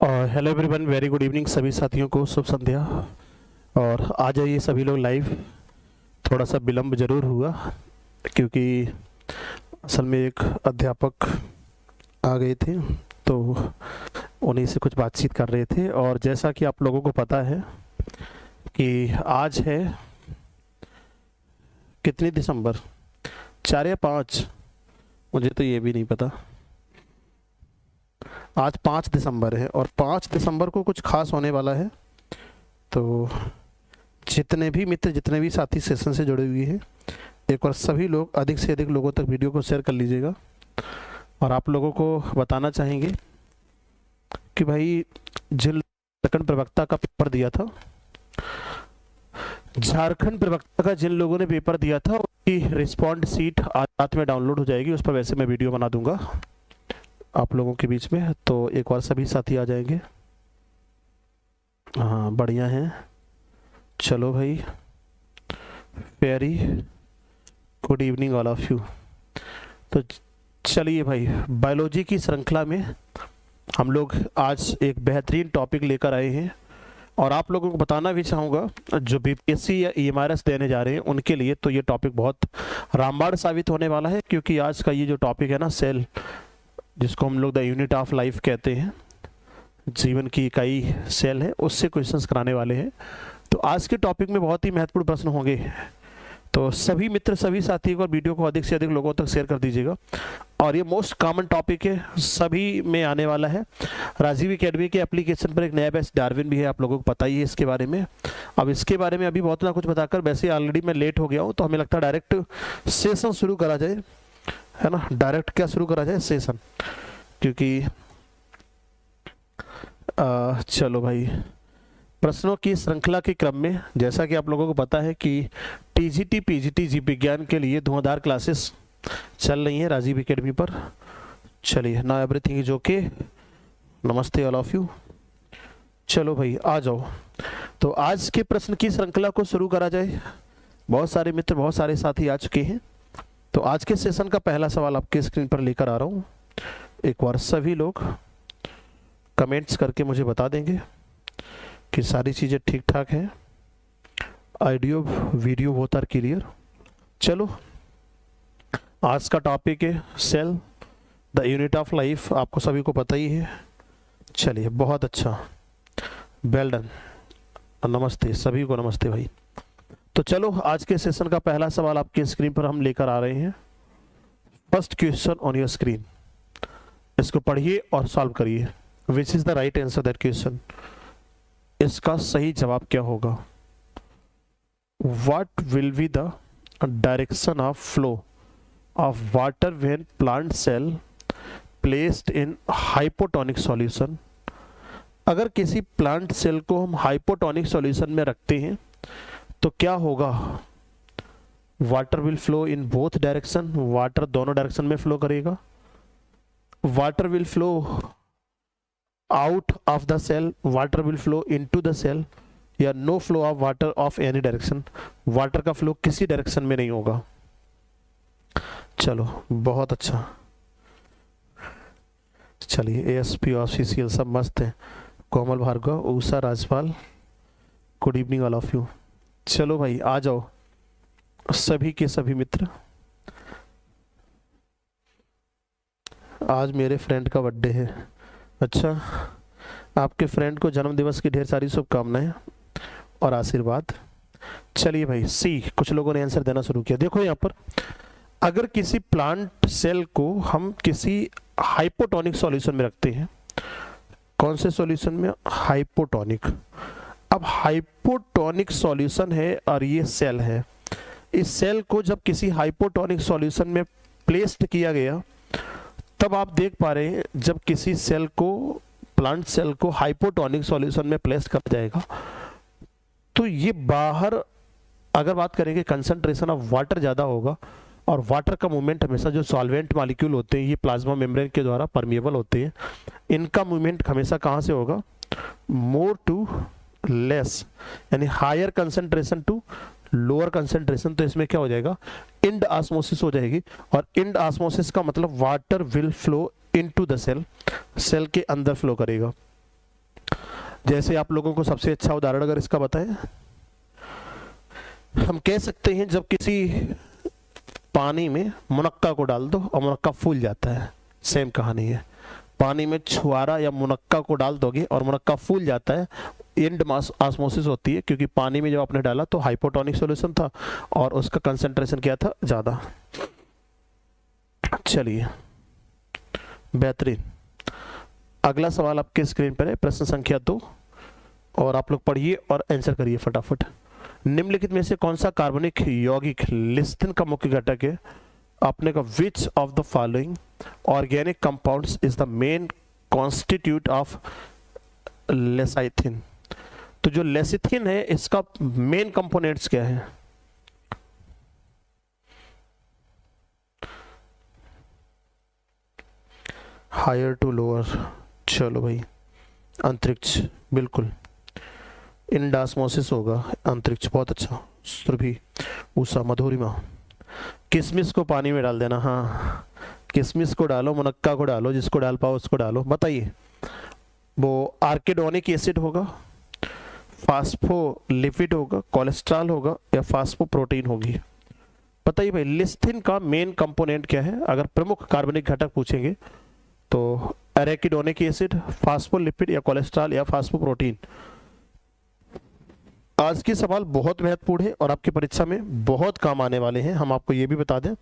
और hello everyone, very good evening सभी साथियों को, शुभ संध्या। और आ जाइए सभी लोग लाइव। थोड़ा सा विलम्ब जरूर हुआ क्योंकि असल में एक अध्यापक आ गए थे, तो उन्हीं से कुछ बातचीत कर रहे थे। और जैसा कि आप लोगों को पता है कि आज है कितनी दिसंबर, 4 या 5, मुझे तो ये भी नहीं पता। आज 5 दिसंबर है और 5 दिसंबर को कुछ खास होने वाला है। तो जितने भी मित्र, जितने भी साथी सेशन से जुड़े हुए हैं, एक बार सभी लोग अधिक से अधिक लोगों तक वीडियो को शेयर कर लीजिएगा। और आप लोगों को बताना चाहेंगे कि भाई झारखंड प्रवक्ता का पेपर दिया था, झारखंड प्रवक्ता का जिन लोगों ने पेपर दिया था उसकी रिस्पॉन्ड सीट आज रात में डाउनलोड हो जाएगी। उस पर वैसे मैं वीडियो बना दूंगा आप लोगों के बीच में, तो एक बार सभी साथी आ जाएंगे। हाँ, बढ़िया है। चलो भाई, very good evening all of you. तो चलिए भाई, बायोलॉजी की श्रृंखला में हम लोग आज एक बेहतरीन टॉपिक लेकर आए हैं। और आप लोगों को बताना भी चाहूँगा, जो बीपीएससी या ईएमआरएस देने जा रहे हैं उनके लिए तो ये टॉपिक बहुत रामबाण साबित होने वाला है। क्योंकि आज का ये जो टॉपिक है ना, सेल, जिसको हम लोग द यूनिट ऑफ लाइफ कहते हैं, जीवन की इकाई सेल है, उससे क्वेश्चंस कराने वाले हैं। तो आज के टॉपिक में बहुत ही महत्वपूर्ण प्रश्न होंगे। तो सभी मित्र, सभी साथी को वीडियो को अधिक से अधिक लोगों तक शेयर कर दीजिएगा। और ये मोस्ट कॉमन टॉपिक है, सभी में आने वाला है। राजीव एकेडमी के एप्लीकेशन पर एक नया बैच डार्विन भी है, आप लोगों को पता ही है इसके बारे में। अब इसके बारे में अभी बहुत ना कुछ बताकर, वैसे ऑलरेडी मैं लेट हो गया हूँ, तो हमें लगता है डायरेक्ट सेशन शुरू करा जाए, है ना। डायरेक्ट क्या शुरू करा जाए, सेशन। क्योंकि चलो भाई, प्रश्नों की श्रृंखला के क्रम में जैसा कि आप लोगों को पता है कि टीजीटी पीजीटी जीव विज्ञान के लिए धुआंधार क्लासेस चल रही हैं राजीव एकेडमी पर। चलिए, नाउ एवरीथिंग इज ओके। नमस्ते ऑल ऑफ यू। चलो भाई, आ जाओ। तो आज के प्रश्न की श्रृंखला को शुरू करा जाए। बहुत सारे मित्र, बहुत सारे साथी आ चुके हैं। तो आज के सेशन का पहला सवाल आपके स्क्रीन पर लेकर आ रहा हूँ। एक बार सभी लोग कमेंट्स करके मुझे बता देंगे कि सारी चीज़ें ठीक ठाक हैं, ऑडियो वीडियो बहुत आर क्लियर। चलो, आज का टॉपिक है cell, the unit of life, आपको सभी को पता ही है। चलिए, बहुत अच्छा, वेल डन। नमस्ते सभी को, नमस्ते भाई। तो चलो, आज के सेशन का पहला सवाल आपके स्क्रीन पर हम लेकर आ रहे हैं। First question on your screen, इसको पढ़िए और सॉल्व करिए। Which is the right answer that question, इसका सही जवाब क्या होगा। What will be the direction of flow of water when plant cell placed in hypotonic solution. अगर किसी प्लांट सेल को हम हाइपोटोनिक सॉल्यूशन में रखते हैं तो क्या होगा। Water will flow in both direction, water दोनों डायरेक्शन में फ्लो करेगा। Water will flow out of the cell, water will flow into the cell, या no flow of water of any direction, water का फ्लो किसी डायरेक्शन में नहीं होगा। चलो, बहुत अच्छा। चलिए, एएसपी ऑफिशियल सब मस्त है। Komal Bhargav, Usha Rajpal, good evening all of you. चलो भाई, आ जाओ सभी के सभी मित्र। आज मेरे फ्रेंड का बर्थडे है। अच्छा, आपके फ्रेंड को जन्म दिवस की ढेर सारी शुभकामनाएं और आशीर्वाद। चलिए भाई, सी, कुछ लोगों ने आंसर देना शुरू किया। देखो यहाँ पर, अगर किसी प्लांट सेल को हम किसी हाइपोटोनिक सॉल्यूशन में रखते हैं, कौन से सॉल्यूशन में, हाइपोटोनिक। अब हाइपोटोनिक सॉल्यूशन है और ये सेल है। इस सेल को जब किसी हाइपोटोनिक सॉल्यूशन में प्लेस्ड किया गया, तब आप देख पा रहे हैं जब किसी सेल को, प्लांट सेल को हाइपोटोनिक सॉल्यूशन में प्लेस कर जाएगा तो ये बाहर, अगर बात करेंगे, कंसंट्रेशन ऑफ वाटर ज़्यादा होगा। और वाटर का मूवमेंट हमेशा, जो सॉल्वेंट मॉलिक्यूल होते हैं ये प्लाज्मा मेम्ब्रेन के द्वारा परमिएबल होते हैं, इनका मूवमेंट हमेशा कहाँ से होगा, मोर टू लेस, यानी higher concentration to lower concentration. तो इसमें क्या हो जाएगा, इंड ऑस्मोसिस हो जाएगी। और इंड ऑस्मोसिस का मतलब water will flow into the cell, cell के अंदर फ्लो करेगा। जैसे आप लोगों को सबसे अच्छा उदाहरण अगर इसका बताएं, हम कह सकते हैं जब किसी पानी में मुनक्का को डाल दो और मुनक्का फूल जाता है, सेम कहानी है। पानी में छुआरा या मुनक्का को डाल दोगे और मुनक्का फूल जाता है, एंड ऑस्मोसिस होती है, क्योंकि पानी में जब आपने डाला तो हाइपोटोनिक सॉल्यूशन था और उसका कंसंट्रेशन क्या था, ज़्यादा। चलिए बेहतरीन। अगला सवाल आपके स्क्रीन पर है, प्रश्न संख्या 2, और आप लोग पढ़िए और आंसर करिए फटाफट। निम्नलिखित में से कौन सा कार्बनिक यौगिक लिस्थिन का मुख्य घटक है? आपने का which of the following organic compounds is the main constitute of lecithin. तो जो लेसिथिन है इसका मेन कंपोनेंट्स क्या है? हायर टू लोअर, चलो भाई अंतरिक्ष, बिल्कुल इंडास्मोसिस होगा, अंतरिक्ष, बहुत अच्छा। सुरभि, उषा, मधुरिमा। किशमिश को पानी में डाल देना, हाँ किशमिश को डालो, मुनक्का को डालो, जिसको डाल पाओ उसको डालो। बताइए, वो आर्किडोनिक एसिड होगा, फास्फोलिपिड होगा, कोलेस्ट्रॉल होगा, या फास्फोप्रोटीन होगी? बताइए भाई, लिस्थिन का मेन कंपोनेंट क्या है? अगर प्रमुख कार्बनिक घटक पूछेंगे तो एराकिडोनिक एसिड, फास्फोलिपिड, या कोलेस्ट्रॉल, या फास्फोप्रोटीन? आज के सवाल बहुत महत्वपूर्ण है और आपकी परीक्षा में बहुत काम आने वाले हैं। हम आपको ये भी बता दें,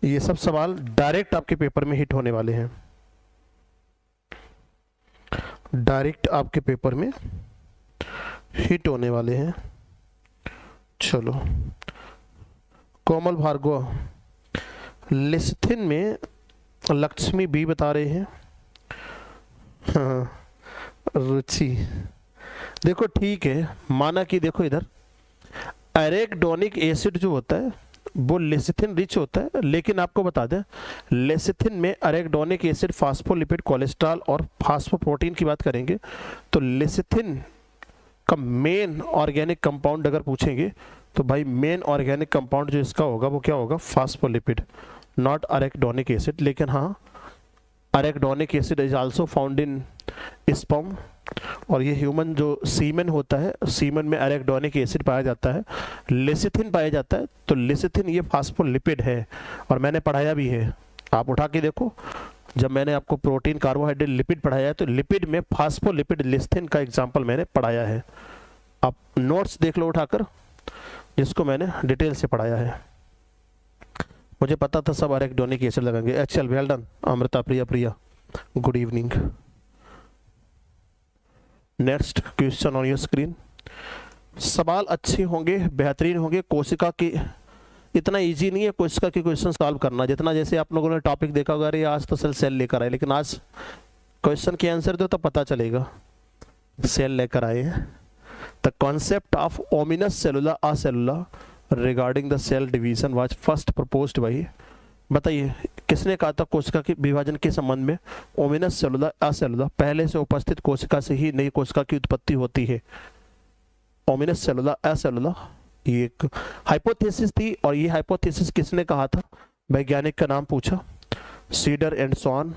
ये सब सवाल डायरेक्ट आपके पेपर में हिट होने वाले हैं, डायरेक्ट आपके पेपर में हिट होने वाले हैं। चलो, कोमल भार्गव, लिस्थिन में लक्ष्मी बी बता रहे हैं। हाँ, रुचि, देखो ठीक है, माना कि देखो इधर एराकिडोनिक एसिड जो होता है वो लेसिथिन रिच होता है, लेकिन आपको बता दें लेसिथिन में एराकिडोनिक एसिड, फास्फोलिपिड, कोलेस्ट्रॉल और फास्फोप्रोटीन की बात करेंगे तो लेसिथिन का मेन ऑर्गेनिक कंपाउंड अगर पूछेंगे तो भाई मेन ऑर्गेनिक कंपाउंड जो इसका होगा वो क्या होगा? Phospholipid, not arachidonic acid. लेकिन हाँ, arachidonic acid is also found in sperm, और ये ह्यूमन जो सीमेन होता है, सीमेन में एराकिडोनिक एसिड पाया जाता है, लेसिथिन पाया जाता है। तो लेसिथिन ये फास्फोलिपिड है और मैंने पढ़ाया भी है, आप उठा के देखो, जब मैंने आपको प्रोटीन, कार्बोहाइड्रेट, लिपिड पढ़ाया है तो लिपिड में फास्फोलिपिड लिस्थिन का एग्जाम्पल मैंने पढ़ाया है। आप नोट्स देख लो उठाकर, जिसको मैंने डिटेल से पढ़ाया है। मुझे पता था सब एराकिडोनिक एसिड लगाएंगे। Actual well done Amrita, Priya, good evening. Next question on your screen. सवाल अच्छे होंगे, बेहतरीन होंगे। कोशिका की इतना इजी नहीं है कोशिका के क्वेश्चन सॉल्व करना, जितना जैसे आप लोगों ने टॉपिक देखा होगा, अरे आज तो सेल लेकर आए, लेकिन आज क्वेश्चन के आंसर दो तो पता चलेगा सेल लेकर आए हैं। The concept of omnis cellula e cellula regarding the cell division was first proposed by, बताइए किसने कहा था कोशिका के विभाजन के संबंध में ओमिनस सेलुला असेलुला, पहले से उपस्थित कोशिका से ही नई कोशिका की उत्पत्ति होती है। ओमिनस सेलुला असेलुला ये एक हाइपोथेसिस थी, और ये हाइपोथेसिस किसने कहा था? वैज्ञानिक का नाम पूछा, सीडर एंड सॉन,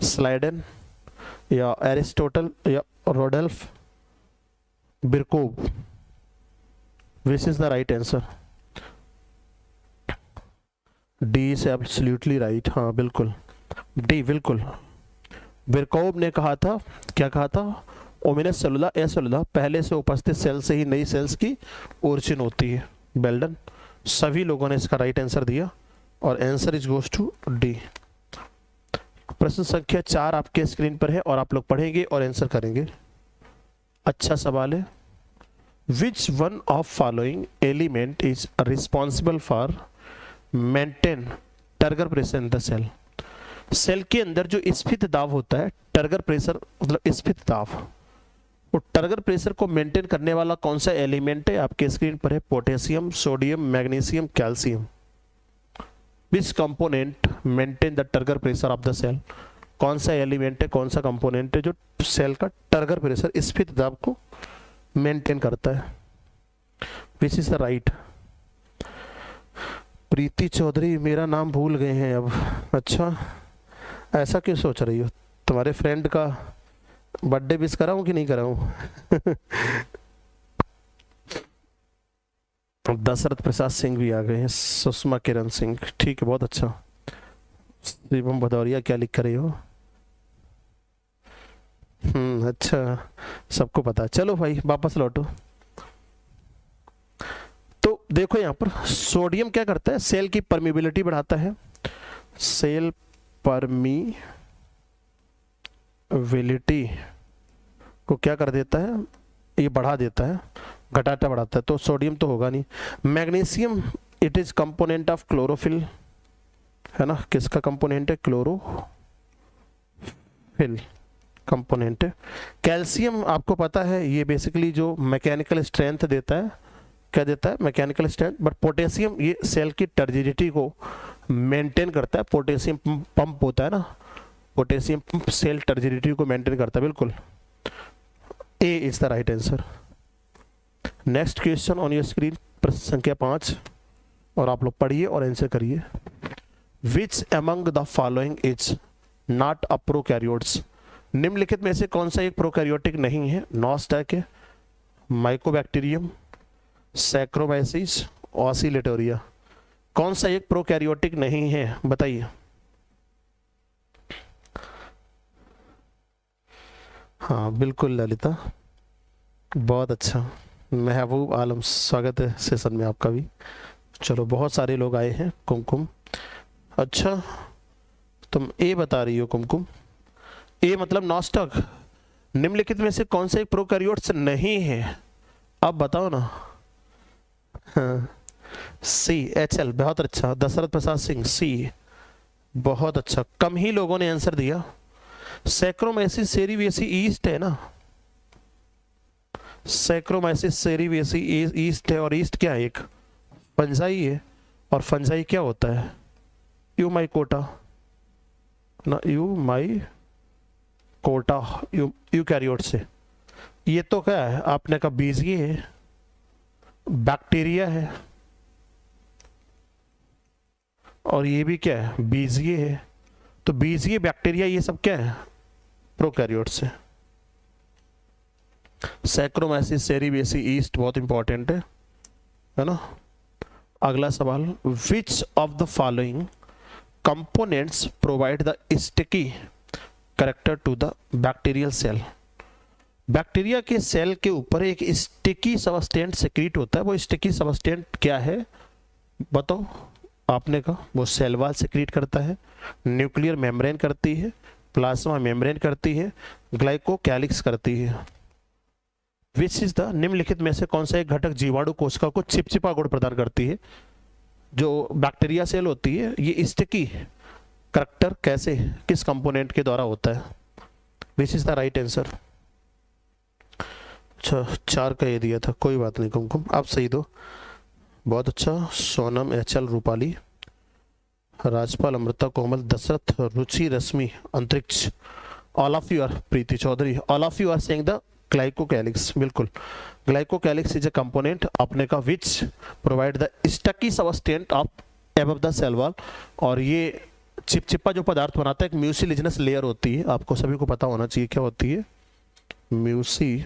स्लाइडेन, या एरिस्टोटल, या रोडोल्फ बिरकोव? Which is the right answer? D is absolutely right, हाँ बिल्कुल डी, बिल्कुल। बिरकोव ने कहा था, क्या कहा था? ओमिनस सेलुला एसेलुला, पहले से उपस्थित सेल से ही नई सेल्स की ओरिजिन होती है। वेल डन, सभी लोगों ने इसका राइट आंसर दिया और answer is goes to D. प्रश्न संख्या 4 आपके स्क्रीन पर है और आप लोग पढ़ेंगे और आंसर करेंगे। अच्छा सवाल है। Which one of following element is responsible for maintain turgor pressure in the cell? Cell के अंदर जो स्फीत दाब होता है, टर्गर प्रेशर मतलब स्फीत दाब, वो टर्गर प्रेशर को मेंटेन करने वाला कौन सा एलिमेंट है? आपके स्क्रीन पर है potassium, sodium, magnesium, calcium. Which component maintain the turgor pressure of the cell? कौन सा एलिमेंट है, कौन सा कंपोनेंट है जो सेल का टर्गर प्रेशर, स्फीत दाब को मेंटेन करता है? Which is the right? Preeti Chaudhary, मेरा नाम भूल गए हैं अब। अच्छा, ऐसा क्यों सोच रही हो? तुम्हारे फ्रेंड का बर्थडे विश कराऊं कि नहीं कराऊं? दशरथ प्रसाद सिंह भी आ गए हैं, सुषमा किरण सिंह, ठीक है बहुत अच्छा। शिवम भदौरिया क्या लिख कर रही हो? अच्छा, सबको पता है। चलो भाई वापस लौटो। तो देखो यहाँ पर सोडियम क्या करता है, सेल की परमिबिलिटी बढ़ाता है, सेल परमिबिलिटी को क्या कर देता है, ये बढ़ा देता है, घटाटा बढ़ाता है, तो सोडियम तो होगा नहीं। Magnesium it is component of chlorophyll, है ना, किसका कंपोनेंट है, क्लोरोफिल कंपोनेंट है। कैल्शियम आपको पता है ये बेसिकली जो मैकेनिकल स्ट्रेंथ देता है, क्या देता है, मैकेनिकल स्ट्रेंथ। बट पोटेशियम ये सेल की टर्जिडिटी को मेंटेन करता है, पोटेशियम पंप होता है ना, पोटेशियम पंप सेल टर्जिडिटी को मेंटेन करता है, बिल्कुल A is the right answer. Next question on your screen, प्रश्न संख्या 5, और आप लोग पढ़िए और आंसर करिए। Which among the following is not a prokaryotes, निम्नलिखित में से कौन सा एक प्रोकैरियोटिक नहीं है? नॉस्टैक है, माइकोबैक्टीरियम, सैक्रोमाइसिस, ऑसिलेटोरिया, कौन सा एक प्रोकैरियोटिक नहीं है बताइए। हाँ बिल्कुल ललिता, बहुत अच्छा। महबूब आलम, स्वागत है सेशन में आपका भी। चलो बहुत सारे लोग आए हैं। कुमकुम, अच्छा तुम ए बता रही हो कुमकुम, ए मतलब नॉस्टक। निम्नलिखित में से कौन सा एक प्रोकैरियोट्स नहीं है, अब बताओ ना। हाँ, सी HL, बहुत अच्छा। दशरथ प्रसाद सिंह सी, बहुत अच्छा। कम ही लोगों ने आंसर दिया। सैक्रोमाइसिस सेरीवियसी ईस्ट है ना, सैक्रोमाइसिस सेरीवियसी ईस्ट है, और ईस्ट क्या है, एक फंजाई है, और फंजाई क्या होता है, यूमाइकोटा ना, यूमाइकोटा यूकैरियोट से। ये तो क्या है आपने कहा, बीजीए है, बैक्टीरिया है, और ये भी क्या है, बीजीए है। तो बीजीए बैक्टीरिया ये सब क्या है, प्रोकैरियोट्स है। सैक्रोमाइसिस सेरीवियसी ईस्ट बहुत इंपॉर्टेंट है ना। अगला सवाल, which of the following components provide the sticky character to the bacterial cell. Bacteria के सेल के ऊपर एक स्टिकी सबस्टेंट सिक्रीट होता है, वो स्टिकी सबस्टेंट क्या है बताओ आपने कहा। वो सेल वॉल सिक्रीट करता है, न्यूक्लियर मेम्ब्रेन करती है, प्लाज्मा मेम्ब्रेन करती है, ग्लाइकोकैलिक्स करती है। विच इज द, निम्नलिखित में से कौन सा एक घटक जीवाणु कोशिका को चिपचिपा गुण प्रदान करती है। जो बैक्टीरिया सेल होती है ये स्टिकी करेक्टर कैसे, किस कंपोनेंट के द्वारा होता है। Which is the right answer. अच्छा 4 का ये दिया था, कोई बात नहीं कुमकुम, आप सही दो, बहुत अच्छा। Sonam, HL, Rupali, Rajpal, Amrita, Komal, Dasharath, Ruchi, Rashmi, Antariksh, all of you are, Preeti Chaudhary, all of you are saying the glycocalyx, बिल्कुल। ग्लाइकोकैलिक्स इज अ कंपोनेंट आपने का which provide the sticky substance of above the cell wall, और ये चिपचिपा जो पदार्थ बनाता है एक म्यूसिलिजिनस लेयर होती है, आपको सभी को पता होना चाहिए क्या होती है, म्यूसिलिजिनस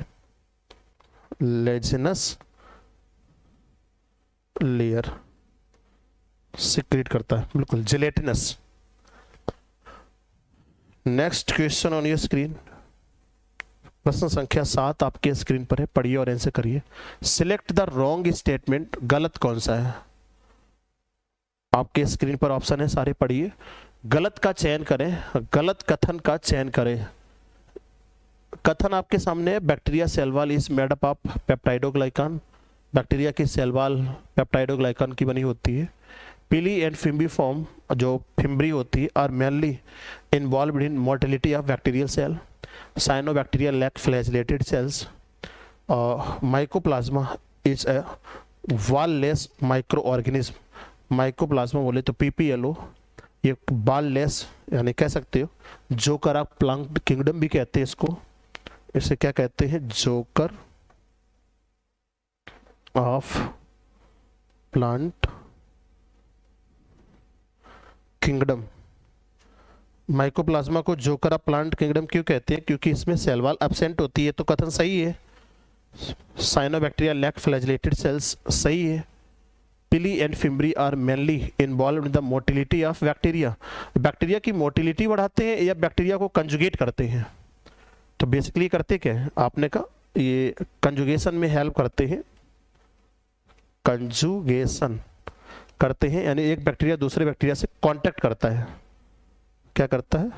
लेयर सिक्रीट करता है, बिल्कुल gelatinous. Next question on your screen, प्रश्न संख्या 7 आपके स्क्रीन पर है, पढ़िए और आंसर करिए। सिलेक्ट द रॉन्ग स्टेटमेंट, गलत कौन सा है। आपके स्क्रीन पर ऑप्शन है, सारे पढ़िए। गलत का चयन करें, गलत कथन का चयन करें। कथन आपके सामने है, bacteria cell wall is made up of peptidoglycan, bacteria की सेल वॉल पेप्टाइडोग्लाइकान की बनी होती है। पीली एंड फिम्बीफॉर्म जो फिम्बरी होती है are mainly involve in mortality of bacterial cell. Cyanobacteria lack flagellated cells. Mycoplasma is a wall less microorganism. Mycoplasma बोले तो PPLO, ये बॉल-लेस यानी कह सकते हो जोकर ऑफ प्लांट किंगडम भी कहते हैं इसको, इसे क्या कहते हैं, joker of plant kingdom. Mycoplasma को जोकर ऑफ प्लांट किंगडम क्यों कहते हैं? क्योंकि इसमें सेल वॉल एब्सेंट होती है, तो कथन सही है। साइनोबैक्टीरिया लैक फ्लैजिलेटेड सेल्स, सही है। Pili and fimbriae are mainly involve in the motility of bacteria. Bacteria की मोटिलिटी बढ़ाते हैं या बैक्टीरिया को कंजुगेट करते हैं? तो बेसिकली करते क्या है, आपने कहा ये कंजुगेशन में हेल्प करते हैं। कंजुगेशन करते हैं यानी एक बैक्टीरिया दूसरे बैक्टीरिया से कांटेक्ट करता है। क्या करता है?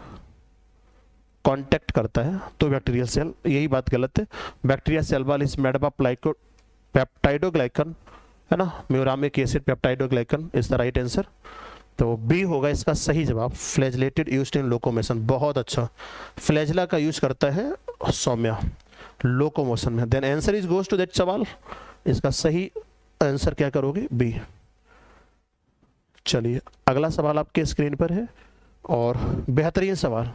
कांटेक्ट करता है। तो बैक्टीरियल सेल, यही बात गलत है। Bacteria cell wall is made up of peptidoglycan, है ना, muramic acid peptidoglycan is the right answer. तो बी होगा इसका सही जवाब। फ्लैजिलेटेड यूज्ड इन लोकोमोशन, बहुत अच्छा। फ्लैजिला का यूज करता है सौम्या लोकोमोशन में। Then answer is goes to that सवाल। इसका सही आंसर क्या करोगे? बी। चलिए अगला सवाल आपके स्क्रीन पर है और बेहतरीन सवाल,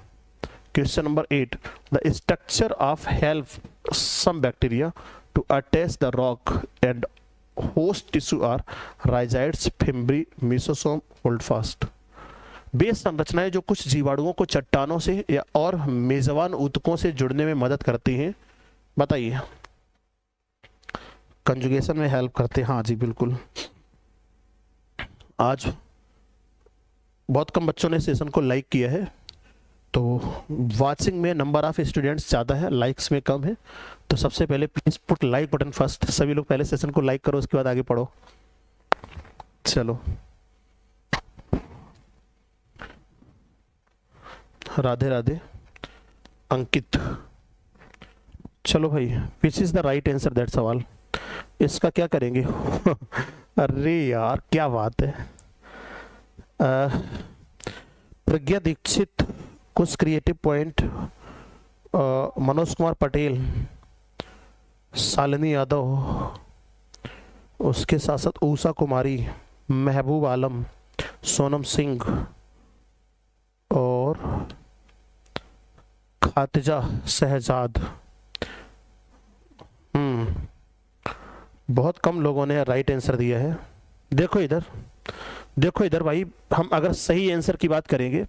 question number 8। The structure of help some bacteria to attach the rock and host tissue are rhizoids, fimbriae, mesosome, holdfast. बेस संरचनाएं जो कुछ जीवाणुओं को चट्टानों से या और मेजबान ऊतकों से जुड़ने में मदद करती हैं, बताइए। कंजुगेशन में हेल्प करते हैं, हाँ जी बिल्कुल। आज बहुत कम बच्चों ने सेशन को लाइक किया है, तो वाचिंग में नंबर ऑफ स्टूडेंट्स ज़्यादा है, लाइक्स में कम है। तो सबसे पहले please put like button first. सभी लोग पहले सेशन को लाइक करो, उसके बाद आगे पढ़ो। चलो राधे राधे। अंकित, चलो भाई, which is the right answer that सवाल। इसका क्या करेंगे? अरे यार क्या बात है। प्रज्ञा दीक्षित, कुछ क्रिएटिव पॉइंट, मनोज कुमार पटेल, शालिनी यादव, उसके साथ साथ ऊषा कुमारी, महबूब आलम, सोनम सिंह और खातिजा शहजाद। बहुत कम लोगों ने राइट आंसर दिया है। देखो इधर, देखो इधर भाई, हम अगर सही आंसर की बात करेंगे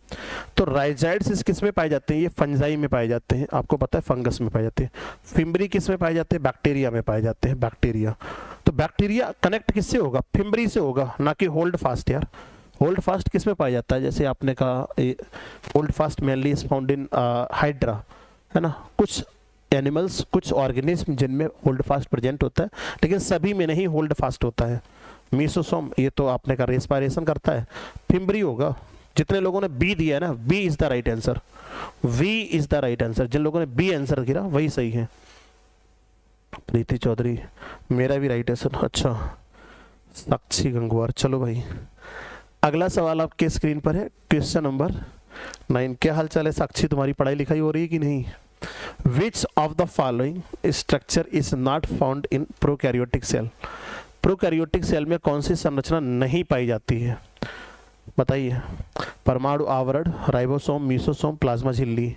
तो राइजाइड्स किस में पाए जाते हैं? ये फंजाई में पाए जाते हैं, आपको पता है, फंगस में पाए जाते हैं। फिम्बरी किस में पाए जाते हैं? बैक्टीरिया में पाए जाते हैं, बैक्टीरिया। तो बैक्टीरिया कनेक्ट किससे होगा? फिम्बरी से होगा, ना कि होल्ड फास्ट। यार होल्ड फास्ट किस में पाया जाता है? जैसे आपने कहा hold fast mainly is found in hydra, है ना। कुछ एनिमल्स, कुछ ऑर्गेनिज्म जिनमें होल्ड फास्ट प्रेजेंट होता है, लेकिन सभी में नहीं होल्ड फास्ट होता है। मीसोसोम, ये तो आपने का रेस्पिरेशन करता है। फिम्बरी होगा। जितने लोगों ने बी दिया है ना, B is the right answer. B is the right answer. जिन लोगों ने बी आंसर किया वही सही है। प्रीति चौधरी, मेरा भी राइट आंसर। अच्छा, साक्षी गंगवार। चलो भाई, अगला सवाल आपके स्क्रीन पर है, क्वेश्चन नंबर 9। क्या हाल चाल है साक्षी, तुम्हारी पढ़ाई लिखाई हो रही है कि नहीं? Which of the following structure is not found in prokaryotic cell? Prokaryotic cell में कौन सी संरचना नहीं पाई जाती है? बताइए। परमाणु आवरण, राइबोसोम, मीसोसोम, प्लाज्मा झिल्ली।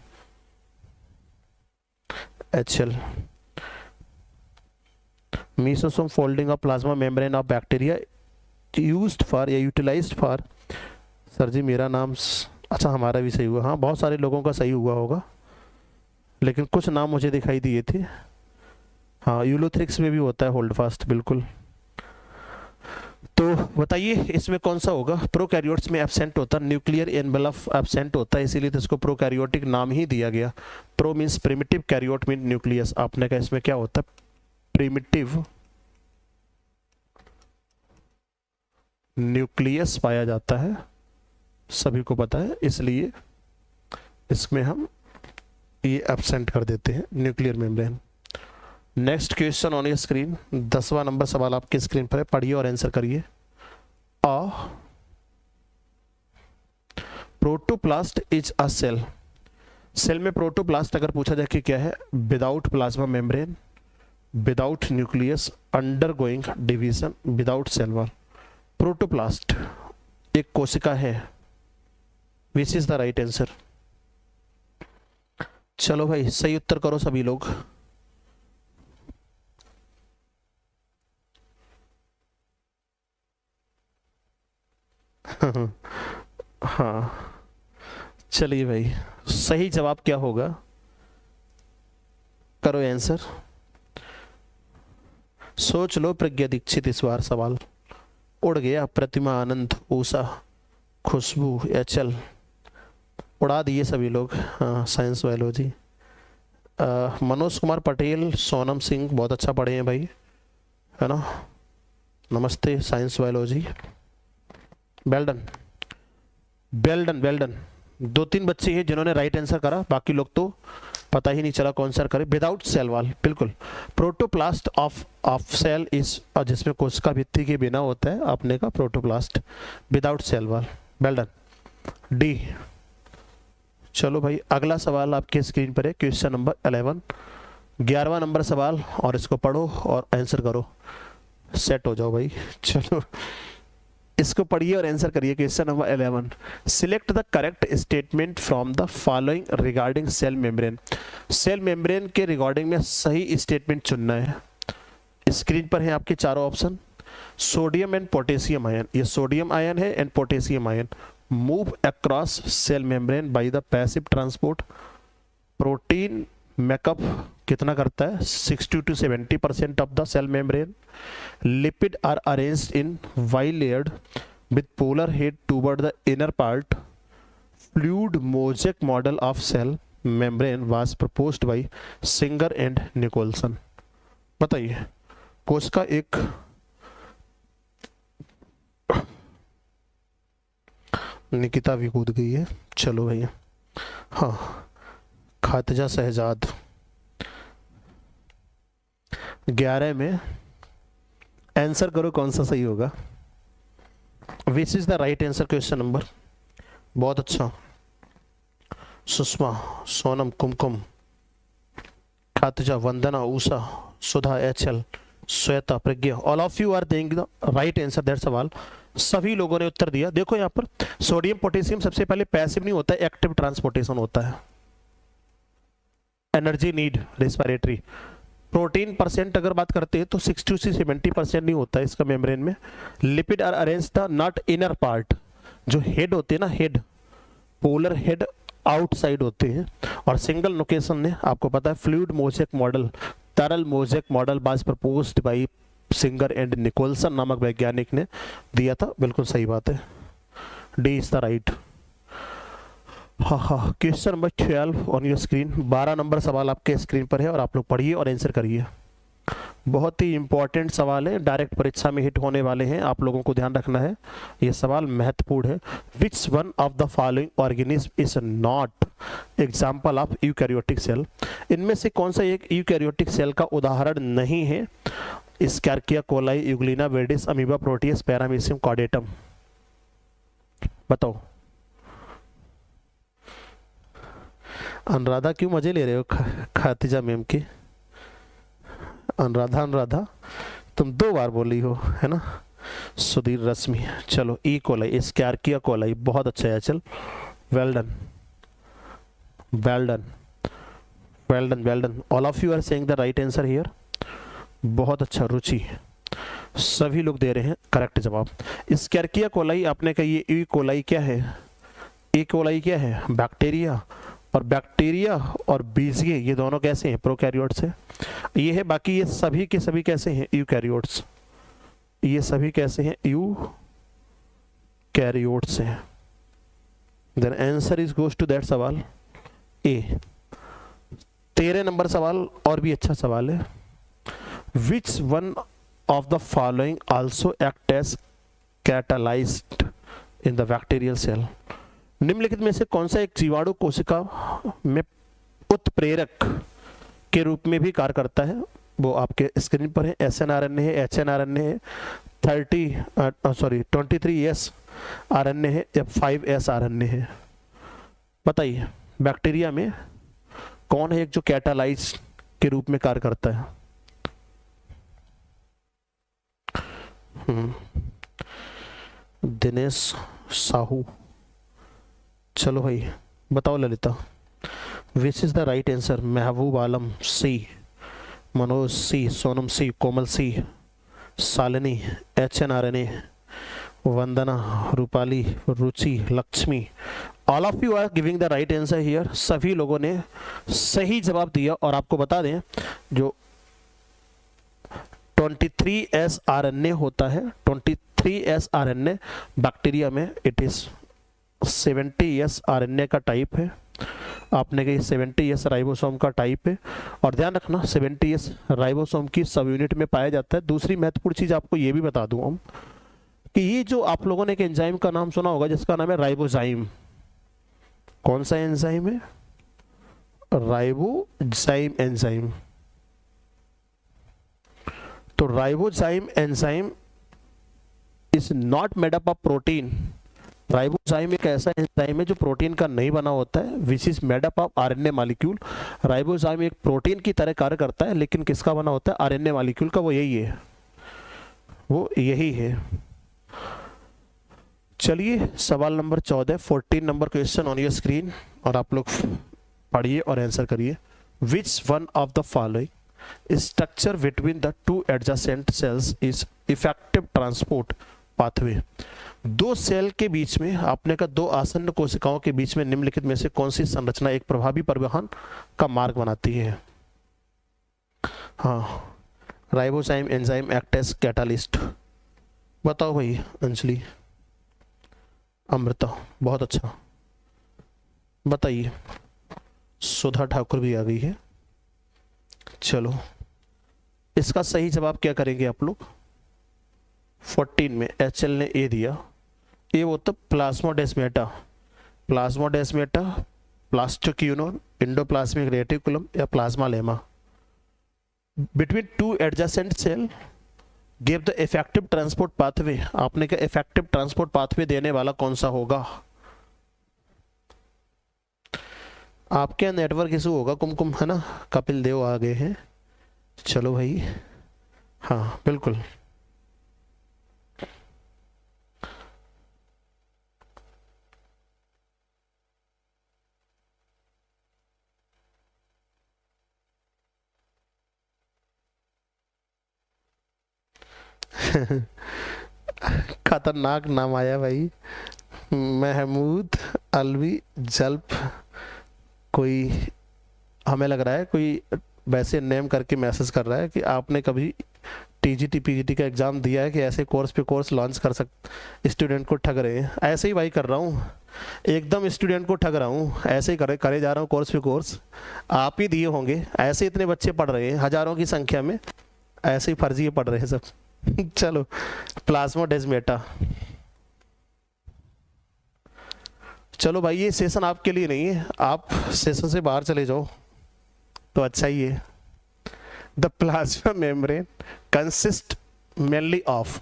HL। Mesosome folding of plasma membrane of bacteria used for या यूटिलाइज्ड फॉर। सर जी मेरा नाम, अच्छा हमारा भी सही हुआ। हाँ बहुत सारे लोगों का सही हुआ होगा, लेकिन कुछ नाम मुझे दिखाई दिए थे। हाँ यूलोथ्रिक्स में भी होता है होल्ड फास्ट, बिल्कुल। तो बताइए इसमें कौन सा होगा? प्रोकैरियोट्स में एब्सेंट होता है, न्यूक्लियर एनवेलप एब्सेंट होता है, इसीलिए तो इसको प्रोकैरियोटिक नाम ही दिया गया। Pro means primitive, karyote mean nucleus. आपने कहा इसमें क्या होता है? प्रिमिटिव न्यूक्लियस पाया जाता है, सभी को पता है, इसलिए इसमें हम ये एब्सेंट कर देते हैं, nuclear membrane. Next question on your screen, 10वां नंबर सवाल आपके स्क्रीन पर है, पढ़िए और आंसर करिए। Protoplast is a cell. Cell में प्रोटोप्लास्ट अगर पूछा जाए कि क्या है? Without plasma membrane, without nucleus, undergoing division, without cell wall. Protoplast एक कोशिका है, which is the right answer. चलो भाई सही उत्तर करो सभी लोग। हाँ चलिए भाई, सही जवाब क्या होगा, करो आंसर, सोच लो। प्रज्ञा दीक्षित इस बार सवाल उड़ गया। प्रतिमा, आनंद, उषा, खुशबू, एचल, उड़ा दिए सभी लोग। हाँ, साइंस बायोलॉजी। मनोज कुमार पटेल, सोनम सिंह, बहुत अच्छा पढ़े हैं भाई, है ना। नमस्ते, science biology. Well done, well done, well done. 2-3 बच्चे हैं जिन्होंने राइट आंसर करा, बाकी लोग तो पता ही नहीं चला कौन सा करे। विदाउट सेल वॉल, बिल्कुल। प्रोटोप्लास्ट ऑफ सेल इज, जिसमें कोशिका भित्ति के बिना होता है अपने का protoplast, without cell wall. Well done, D. चलो भाई, अगला सवाल आपके स्क्रीन पर है, क्वेश्चन नंबर 11, 11वां नंबर सवाल, और इसको पढ़ो और आंसर करो। सेट हो जाओ भाई। चलो, इसको पढ़िए और आंसर करिए। Question number 11, select the correct statement from the following regarding cell membrane. Cell membrane के रिगार्डिंग में सही स्टेटमेंट चुनना है। स्क्रीन पर है आपके चारों option. Sodium and potassium ion, ये सोडियम आयन है and potassium ion, move across cell membrane by the passive transport. Protein makeup कितना करता है, 60 to 70% of the cell membrane. Lipid are arranged in bilayered with polar head toward the inner part. Fluid mosaic model of cell membrane was proposed by Singer and Nicholson. बताइए, कोशिका एक निकिता भी कूद गई है। चलो भैया, हाँ, खातिजा शहजाद 11 में आंसर करो कौन सा सही होगा। Which is the right answer, question number. बहुत अच्छा, Sushma, Sonam, Kumkum, Khatija, Vandana, Usha, Sudha, HL, Shweta, Pragya, all of you are giving the right answer that सवाल। सभी लोगों ने उत्तर दिया। देखो यहाँ पर सोडियम पोटेशियम सबसे पहले पैसिव नहीं होता है, एक्टिव ट्रांसपोर्टेशन होता है। Energy need respiratory. Protein percent अगर बात करते हैं तो 60 से 70% नहीं होता है इसका मेम्ब्रेन में। Lipid are arrange the not inner part, जो हेड होते हैं ना, हेड, पोलर हेड आउटसाइड होते हैं। और सिंगल लोकेशन ने, आपको पता है, फ्लूइड मोज़ेक मॉडल, तरल mosaic model was proposed by Singer and Nicolson नामक वैज्ञानिक ने दिया था। बिल्कुल सही बात है, डी इज द राइट। हाँ हाँ, question number 12 on your screen. 12 number सवाल आपके स्क्रीन पर है और आप लोग पढ़िए और आंसर करिए। बहुत ही इंपॉर्टेंट सवाल है, डायरेक्ट परीक्षा में हिट होने वाले हैं, आप लोगों को ध्यान रखना है, ये सवाल महत्वपूर्ण है। Which one of the following organism is not example of eukaryotic cell. इनमें से कौन सा एक यूकैरियोटिक सेल का उदाहरण नहीं है। Escherichia coli, Euglena viridis, Amoeba proteus, Paramecium caudatum. बताओ। अनुराधा क्यों मजे ले रहे हो खातिजा मैम की? अनुराधा तुम 2 बार बोली हो, है ना। सुधीर, रश्मि। चलो, ई कोलाई, एस्केरिया कोलाई, बहुत अच्छा है। चल, well done, well done, well done, well done. All of you are saying the right answer here. बहुत अच्छा, रुचि, सभी लोग दे रहे हैं करेक्ट जवाब। एस्केरिया कोलाई आपने कही, ये ई कोलाई क्या है? ई कोलाई क्या है? बैक्टीरिया। और बैक्टीरिया और बीजिए ये दोनों कैसे हैं? प्रोकैरियोट्स है। ये है, बाकी ये सभी के सभी कैसे हैं? यूकैरियोट्स। ये सभी कैसे हैं? यूकैरियोट्स हैं। Then answer is goes to that सवाल ए। 13 नंबर सवाल और भी अच्छा सवाल है। Which one of the following also act as catalysed in the bacterial cell. निम्नलिखित में से कौन सा एक जीवाणु कोशिका में उत्प्रेरक के रूप में भी कार्य करता है? वो आपके स्क्रीन पर है। SNRNA है, HNRNA है, 23S RNA है या 5S RNA है? बताइए, बैक्टीरिया में कौन है एक जो कैटालाइज के रूप में कार्य करता है? दिनेश साहू। चलो भाई, बताओ Lalita. Which is the right answer? Mehboob Alam C, Manoj C, Sonam C, Komal C, Shalini, HNRNA, Vandana, Rupali, Ruchi, Lakshmi, all of you are giving the right answer here, सभी लोगों ने सही जवाब दिया। और आपको बता दें जो 23S RNA होता है, 23S RNA बैक्टीरिया में इट इज 70S RNA का टाइप है। आपने कही 70S राइबोसोम का टाइप है। और ध्यान रखना 70S राइबोसोम की सब यूनिट में पाया जाता है। दूसरी महत्वपूर्ण चीज आपको ये भी बता दूं हम कि ये जो आप लोगों ने एक एंजाइम का नाम सुना होगा जिसका नाम है राइबोजाइम। कौन सा एंजाइम है? Ribozyme enzyme. तो ribozyme enzyme is not made up of protein. Ribozyme एक ऐसा एंजाइम है जो प्रोटीन का नहीं बना होता है, which is made up of RNA molecule. Ribozyme एक प्रोटीन की तरह कार्य करता है, लेकिन किसका बना होता है? आरएनए मॉलिक्यूल का। वो यही है, वो यही है। चलिए सवाल number 14, 14 number question on your screen, और आप लोग पढ़िए और आंसर करिए। विच one of the following structure between the two adjacent sales is effective transport pathway? दो सेल के बीच में, आपने कहा दो आसन्न कोशिकाओं के बीच में निम्नलिखित में से कौन सी संरचना एक प्रभावी परिवहन का मार्ग बनाती है? हाँ, ribozyme enzyme act as catalyst. बताओ भाई अंजलि, अमृता, बहुत अच्छा, बताइए। सुधा ठाकुर भी आ गई है। चलो इसका सही जवाब क्या करेंगे आप लोग? 14 में HL ने ए दिया। ये वो तो plasmodesmata, plasmodesmata, plastoquinone, endoplasmic reticulum या plasmalemma. Between two adjacent cell give the effective transport pathway. आपने क्या इफेक्टिव ट्रांसपोर्ट पाथवे देने वाला कौन सा होगा? आपके नेटवर्क इशू होगा कुमकुम, है ना? कपिल देव आ गए हैं। चलो भाई, हाँ बिल्कुल। खतरनाक नाम आया भाई, महमूद अलवी जल्प। कोई हमें लग रहा है कोई वैसे नेम करके मैसेज कर रहा है कि आपने कभी टीजीटी पीजीटी का एग्जाम दिया है कि ऐसे कोर्स पे कोर्स लॉन्च कर स्टूडेंट को ठग रहे हैं। ऐसे ही भाई कर रहा हूँ, एकदम स्टूडेंट को ठग रहा हूँ, ऐसे ही करे जा रहा हूँ कोर्स पे कोर्स। आप ही दिए होंगे, ऐसे इतने बच्चे पढ़ रहे हैं हजारों की संख्या में, ऐसे ही फर्जी पढ़ रहे हैं सब। चलो प्लाज्मोडेस्माटा। चलो भाई ये सेशन आपके लिए नहीं है, आप सेशन से बाहर चले जाओ तो अच्छा ही है। The plasma membrane consist mainly of,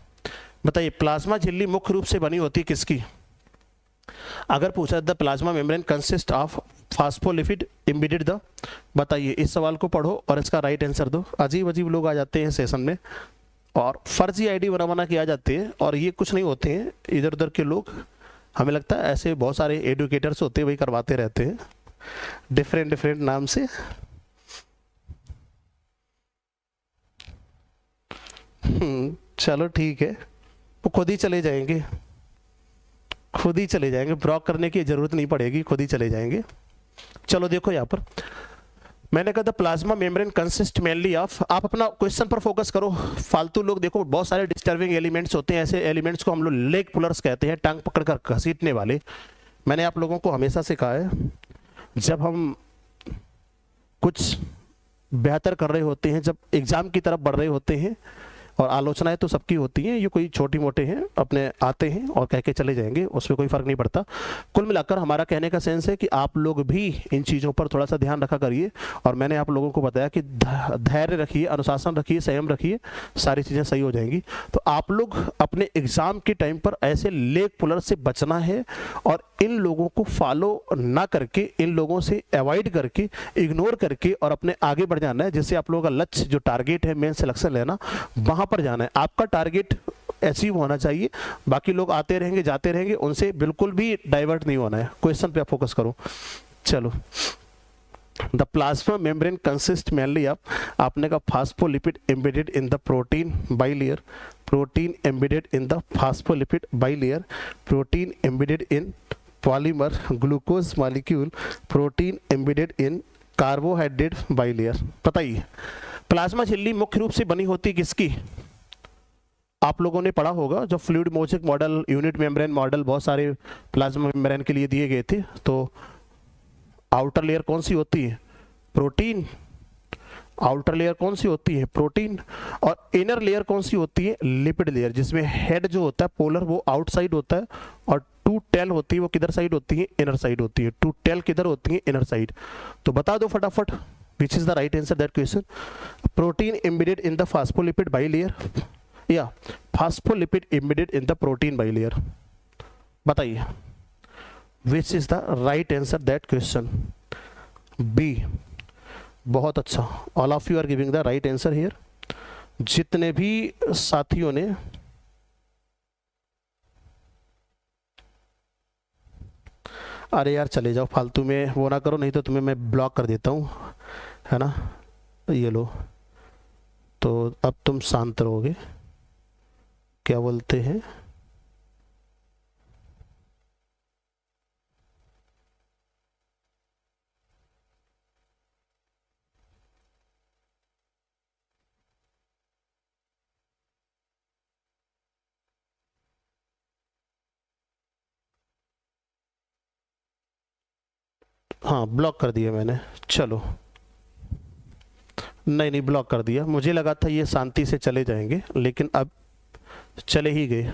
बताइए प्लाज्मा झिल्ली मुख्य रूप से बनी होती किसकी? अगर पूछा the plasma membrane consist of phospholipid embedded the, बताइए इस सवाल को पढ़ो और इसका राइट आंसर दो। अजीब अजीब लोग आ जाते हैं सेशन में और फर्जी आईडी बना के आ जाते हैं, और ये कुछ नहीं होते हैं इधर उधर के लोग। हमें लगता है ऐसे बहुत सारे एडुकेटर्स होते हैं, वही करवाते रहते हैं डिफरेंट नाम से। चलो ठीक है, वो खुद ही चले जाएंगे, खुद ही चले जाएंगे, ब्लॉक करने की जरूरत नहीं पड़ेगी, खुद ही चले जाएंगे। चलो देखो यहाँ पर मैंने कहा था plasma membrane consist mainly of, आप अपना क्वेश्चन पर फोकस करो। फालतू लोग देखो बहुत सारे डिस्टर्बिंग एलिमेंट्स होते हैं, ऐसे एलिमेंट्स को हम लोग लेग पुलर्स कहते हैं, टांग पकड़कर घसीटने वाले। मैंने आप लोगों को हमेशा सिखाया है जब हम कुछ बेहतर कर रहे होते हैं, जब एग्जाम की तरफ बढ़ रहे होते हैं, और आलोचनाएं तो सबकी होती हैं, ये कोई छोटी मोटे हैं अपने आते हैं और कह के चले जाएंगे, उसमें कोई फर्क नहीं पड़ता। कुल मिलाकर हमारा कहने का सेंस है कि आप लोग भी इन चीज़ों पर थोड़ा सा ध्यान रखा करिए। और मैंने आप लोगों को बताया कि धैर्य रखिए, अनुशासन रखिए, संयम रखिए, सारी चीज़ें सही हो जाएंगी। तो आप लोग अपने एग्जाम के टाइम पर ऐसे लेग पुलर से बचना है, और इन लोगों को फॉलो ना करके, इन लोगों से अवॉइड करके, इग्नोर करके और अपने आगे बढ़ जाना है, जिससे आप लोगों का लक्ष्य जो टारगेट है मेन सिलेक्शन लेना, वहां पर जाना है। आपका टारगेट अचीव होना चाहिए, बाकी लोग आते रहेंगे जाते रहेंगे, उनसे बिल्कुल भी डाइवर्ट नहीं होना है, क्वेश्चन पे आप फोकस करो। चलो the plasma membrane consist mainly of, आपने का phospholipid embedded in the protein bilayer, protein embedded in the phospholipid bilayer, protein embedded in polymer, glucose molecule, protein embedded in carbohydrate bilayer. बताइए plasma झिल्ली मुख्य रूप से बनी होती किसकी? आप लोगों ने पढ़ा होगा जो fluid mosaic model, unit membrane model बहुत सारे प्लाज्मा मेम्ब्रेन के लिए दिए गए थे। तो आउटर लेयर कौन सी होती है? प्रोटीन। आउटर लेयर कौन सी होती है? प्रोटीन। और इनर लेयर कौन सी होती है? लिपिड लेयर, जिसमें हेड जो होता है पोलर वो आउटसाइड होता है और टू टेल होती है वो किधर साइड होती है? इनर साइड होती है। टू टेल किधर होती है? Inner side. तो बता दो फटाफट which is the right answer that question. Protein embedded in the phospholipid bilayer या phospholipid embedded in the protein bilayer. बताइए which is the right answer that question. B. बहुत अच्छा, all of you are giving the right answer here. जितने भी साथियों ने अरे यार चले जाओ, फालतू में वो ना करो, नहीं तो तुम्हें मैं ब्लॉक कर देता हूँ, है ना। ये लो, तो अब तुम शांत रहोगे। क्या बोलते हैं? हाँ ब्लॉक कर दिया मैंने। चलो, नहीं नहीं ब्लॉक कर दिया। मुझे लगा था ये शांति से चले जाएंगे, लेकिन अब चले ही गए।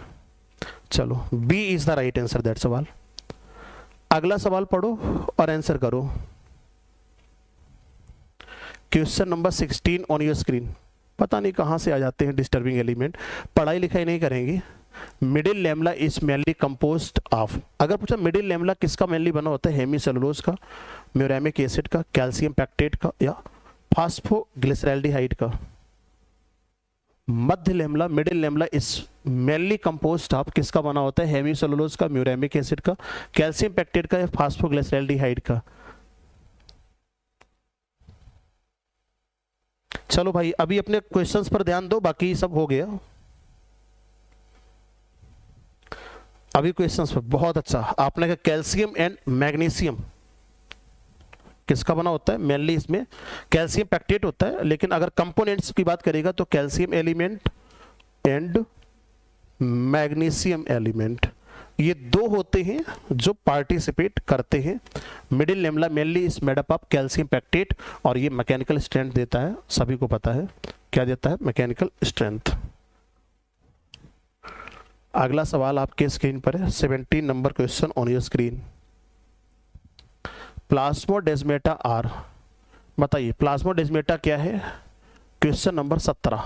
चलो, B is the right answer that सवाल। अगला सवाल पढ़ो और आंसर करो। Question number 16 on your screen. पता नहीं कहाँ से आ जाते हैं डिस्टर्बिंग एलिमेंट। पढ़ाई लिखाई नहीं करेंगे। Middle lamella is mainly composed of. अगर पूछा मिडिल लैमेला किसका मेनली बना होता है? हेमीसेलुलोज का, म्यूरेमिक एसिड का, कैल्शियम पैक्टेट का या फास्फोग्लिसरैल्डिहाइड का। मध्य lamella, middle lamella is mainly composed of किसका बना होता है? हेमीसेलुलोज का, म्यूरेमिक एसिड का, कैल्शियम पैक्टेट का या फास्फोग्लिसरैल्डिहाइड का। चलो भाई अभी अपने क्वेश्चंस पर ध्यान दो, बाकी सब हो गया। अभी क्वेश्चंस पर बहुत अच्छा। आपने कहा कैल्शियम एंड मैग्नीशियम किसका बना होता है? मेनली इसमें कैल्शियम पैक्टेट होता है, लेकिन अगर कंपोनेंट्स की बात करेगा तो calcium element and magnesium element, ये दो होते हैं जो पार्टिसिपेट करते हैं। Middle lamella mainly is made up of calcium pectate और ये मैकेनिकल स्ट्रेंथ देता है, सभी को पता है क्या देता है? Mechanical strength. अगला सवाल आपके स्क्रीन पर है, 17 number question on your screen. Plasmodesmata are. बताइए प्लाज्मोडेस्माटा क्या है? Question number 17।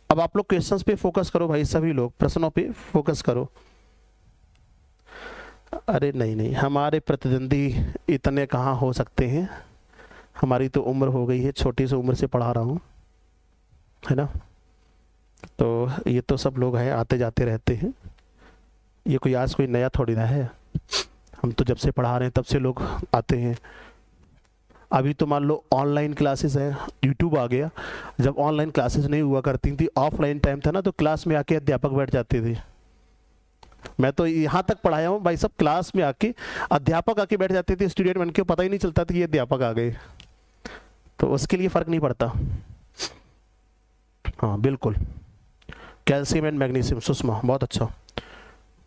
अब आप लोग क्वेश्चंस पे फोकस करो भाई, सभी लोग प्रश्नों पे फोकस करो। अरे नहीं नहीं, हमारे प्रतिद्वंदी इतने कहाँ हो सकते हैं, हमारी तो उम्र हो गई है, छोटी सी उम्र से पढ़ा रहा हूँ, है ना। तो ये तो सब लोग हैं, आते जाते रहते हैं, ये कोई आज कोई नया थोड़ी ना है। हम तो जब से पढ़ा रहे हैं तब से लोग आते हैं। अभी तो मान लो ऑनलाइन क्लासेस हैं, यूट्यूब आ गया। जब ऑनलाइन क्लासेस नहीं हुआ करती थी, ऑफलाइन टाइम था ना, तो क्लास में आके अध्यापक बैठ जाते थे। मैं तो यहाँ तक पढ़ाया हूँ भाई, सब क्लास में आके अध्यापक आके बैठ जाते थे, स्टूडेंट बन के पता ही नहीं चलता था कि ये अध्यापक आ गए। तो उसके लिए फर्क नहीं पड़ता। हाँ बिल्कुल, कैल्शियम एंड मैग्नीशियम। सुषमा बहुत अच्छा।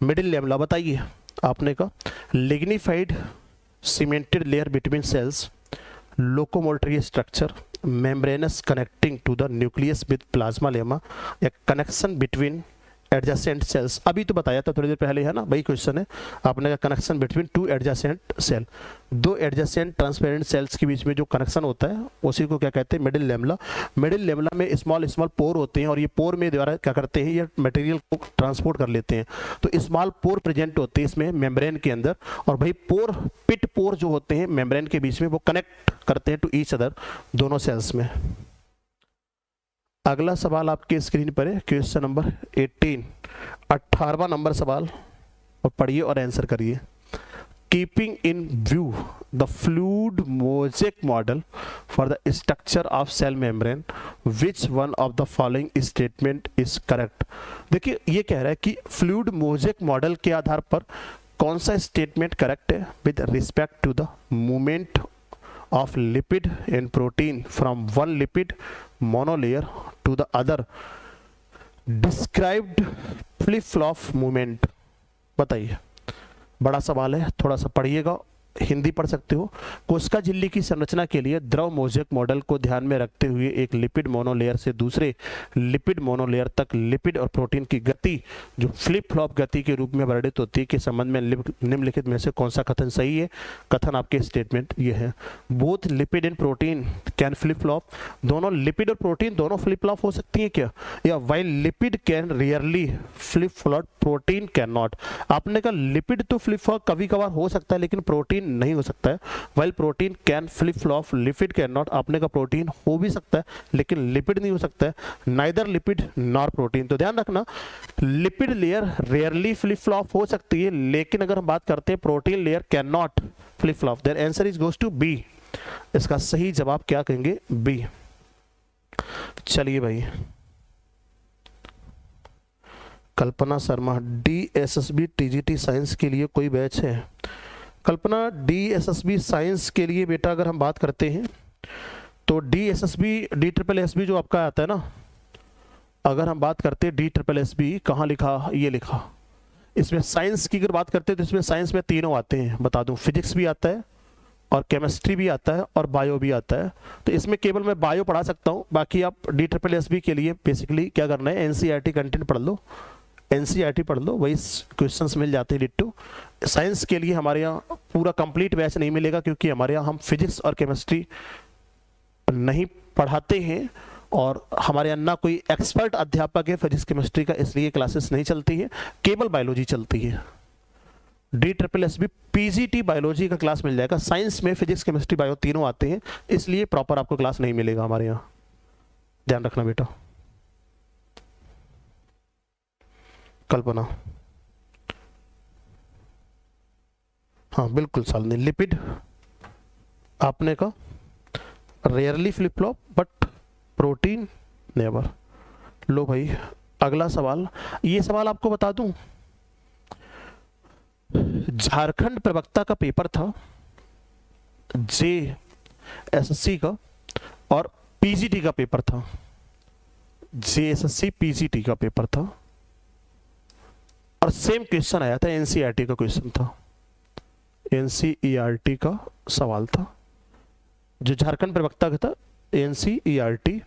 मिडिल लैमेला बताइए आपने कहा lignified cemented layer between cells, locomotory structure, membranous connecting to the nucleus with plasmalemma, या कनेक्शन बिटवीन एडजेसेंट सेल्स। अभी तो बताया था थोड़ी देर पहले, है ना, वही क्वेश्चन है। आपने कहा connection between two adjacent cell, दो एडजेसेंट ट्रांसपेरेंट सेल्स के बीच में जो कनेक्शन होता है उसी को क्या कहते हैं? Middle lamella. मिडिल लैमेला में स्मॉल स्मॉल पोर होते हैं और ये पोर में द्वारा क्या करते हैं? ये मटेरियल को ट्रांसपोर्ट कर लेते हैं। तो स्मॉल पोर प्रेजेंट होते हैं इसमें मेम्ब्रेन के अंदर, और भाई पोर, पिट पोर जो होते हैं मेम्ब्रेन के बीच में, वो कनेक्ट करते हैं टू ईच अदर दोनों सेल्स में। अगला सवाल आपके स्क्रीन पर है, क्वेश्चन नंबर 18, 18वां नंबर सवाल, और पढ़िए और आंसर करिए। Keeping in view the fluid mosaic model for the structure of cell membrane, which one of the following statement is correct. देखिए ये कह रहा है कि फ्लूइड मोज़ेक मॉडल के आधार पर कौन सा स्टेटमेंट करेक्ट है with respect to the movement of lipid and protein from one lipid monolayer to the other described flip flop movement? बताइए, बड़ा सवाल है, थोड़ा सा पढ़िएगा, हिंदी पढ़ सकते हो। कोशिका झिल्ली की संरचना के लिए द्रव मोज़ेक मॉडल को ध्यान में रखते हुए एक लिपिड मोनोलेयर से दूसरे लिपिड मोनोलेयर तक लिपिड और प्रोटीन की गति जो फ्लिप फ्लॉप गति के रूप में वर्णित होती है के संबंध में निम्नलिखित में से कौन सा कथन सही है? कथन आपके स्टेटमेंट ये है, both lipid and protein can flip flop. दोनों लिपिड और प्रोटीन दोनों फ्लिप फ्लॉप हो सकती है क्या? या while lipid can rarely flip flop protein can not. आपने कहा लिपिड तो फ्लिप फ्लॉप कभी कभार हो सकता है लेकिन प्रोटीन नहीं हो सकता है। While protein can flip flop lipid can not. आपने कहा प्रोटीन हो भी सकता है लेकिन लिपिड नहीं हो सकता है। Neither lipid nor protein. तो ध्यान रखना, lipid layer rarely flip flop हो सकती है लेकिन अगर हम बात करते हैं protein layer can not flip flop, their answer is goes to B. इसका सही जवाब क्या कहेंगे? बी। चलिए भाई, Kalpana Sharma, DSSB TGT science के लिए कोई बैच है? कल्पना, DSSB साइंस के लिए बेटा अगर हम बात करते हैं तो DSSB जो आपका आता है ना, अगर हम बात करते हैं DSSB कहाँ लिखा? ये लिखा। इसमें साइंस की अगर बात करते हैं तो इसमें साइंस में तीनों आते हैं, बता दूं, फिजिक्स भी आता है और केमिस्ट्री भी आता है और बायो भी आता है। तो इसमें केवल मैं बायो पढ़ा सकता हूँ, बाकी आप DSSB के लिए बेसिकली क्या करना है, NCERT कंटेंट पढ़ लो, NCERT पढ़ लो, वही क्वेश्चंस मिल जाते हैं डिट्टो। साइंस के लिए हमारे यहाँ पूरा कंप्लीट बैच नहीं मिलेगा क्योंकि हमारे यहाँ हम फिजिक्स और केमिस्ट्री नहीं पढ़ाते हैं और हमारे यहाँ ना कोई एक्सपर्ट अध्यापक है फिजिक्स केमिस्ट्री का, इसलिए क्लासेस नहीं चलती है, केवल बायोलॉजी चलती है। DSSB PGT बायोलॉजी का क्लास मिल जाएगा। साइंस में फिजिक्स केमिस्ट्री बायो तीनों आते हैं, इसलिए प्रॉपर आपको क्लास नहीं मिलेगा हमारे यहाँ, ध्यान रखना बेटा। कल्पना, हाँ बिल्कुल सालनी, लिपिड आपने कहा rarely flip flop but protein never. लो भाई अगला सवाल, ये सवाल आपको बता दूं, झारखंड प्रवक्ता का पेपर था JSSC का और PGT का पेपर था। JSSC PGT का पेपर था और सेम क्वेश्चन आया था, NCERT का क्वेश्चन था, NCERT का सवाल था। जो झारखंड प्रवक्ता का था NCERT,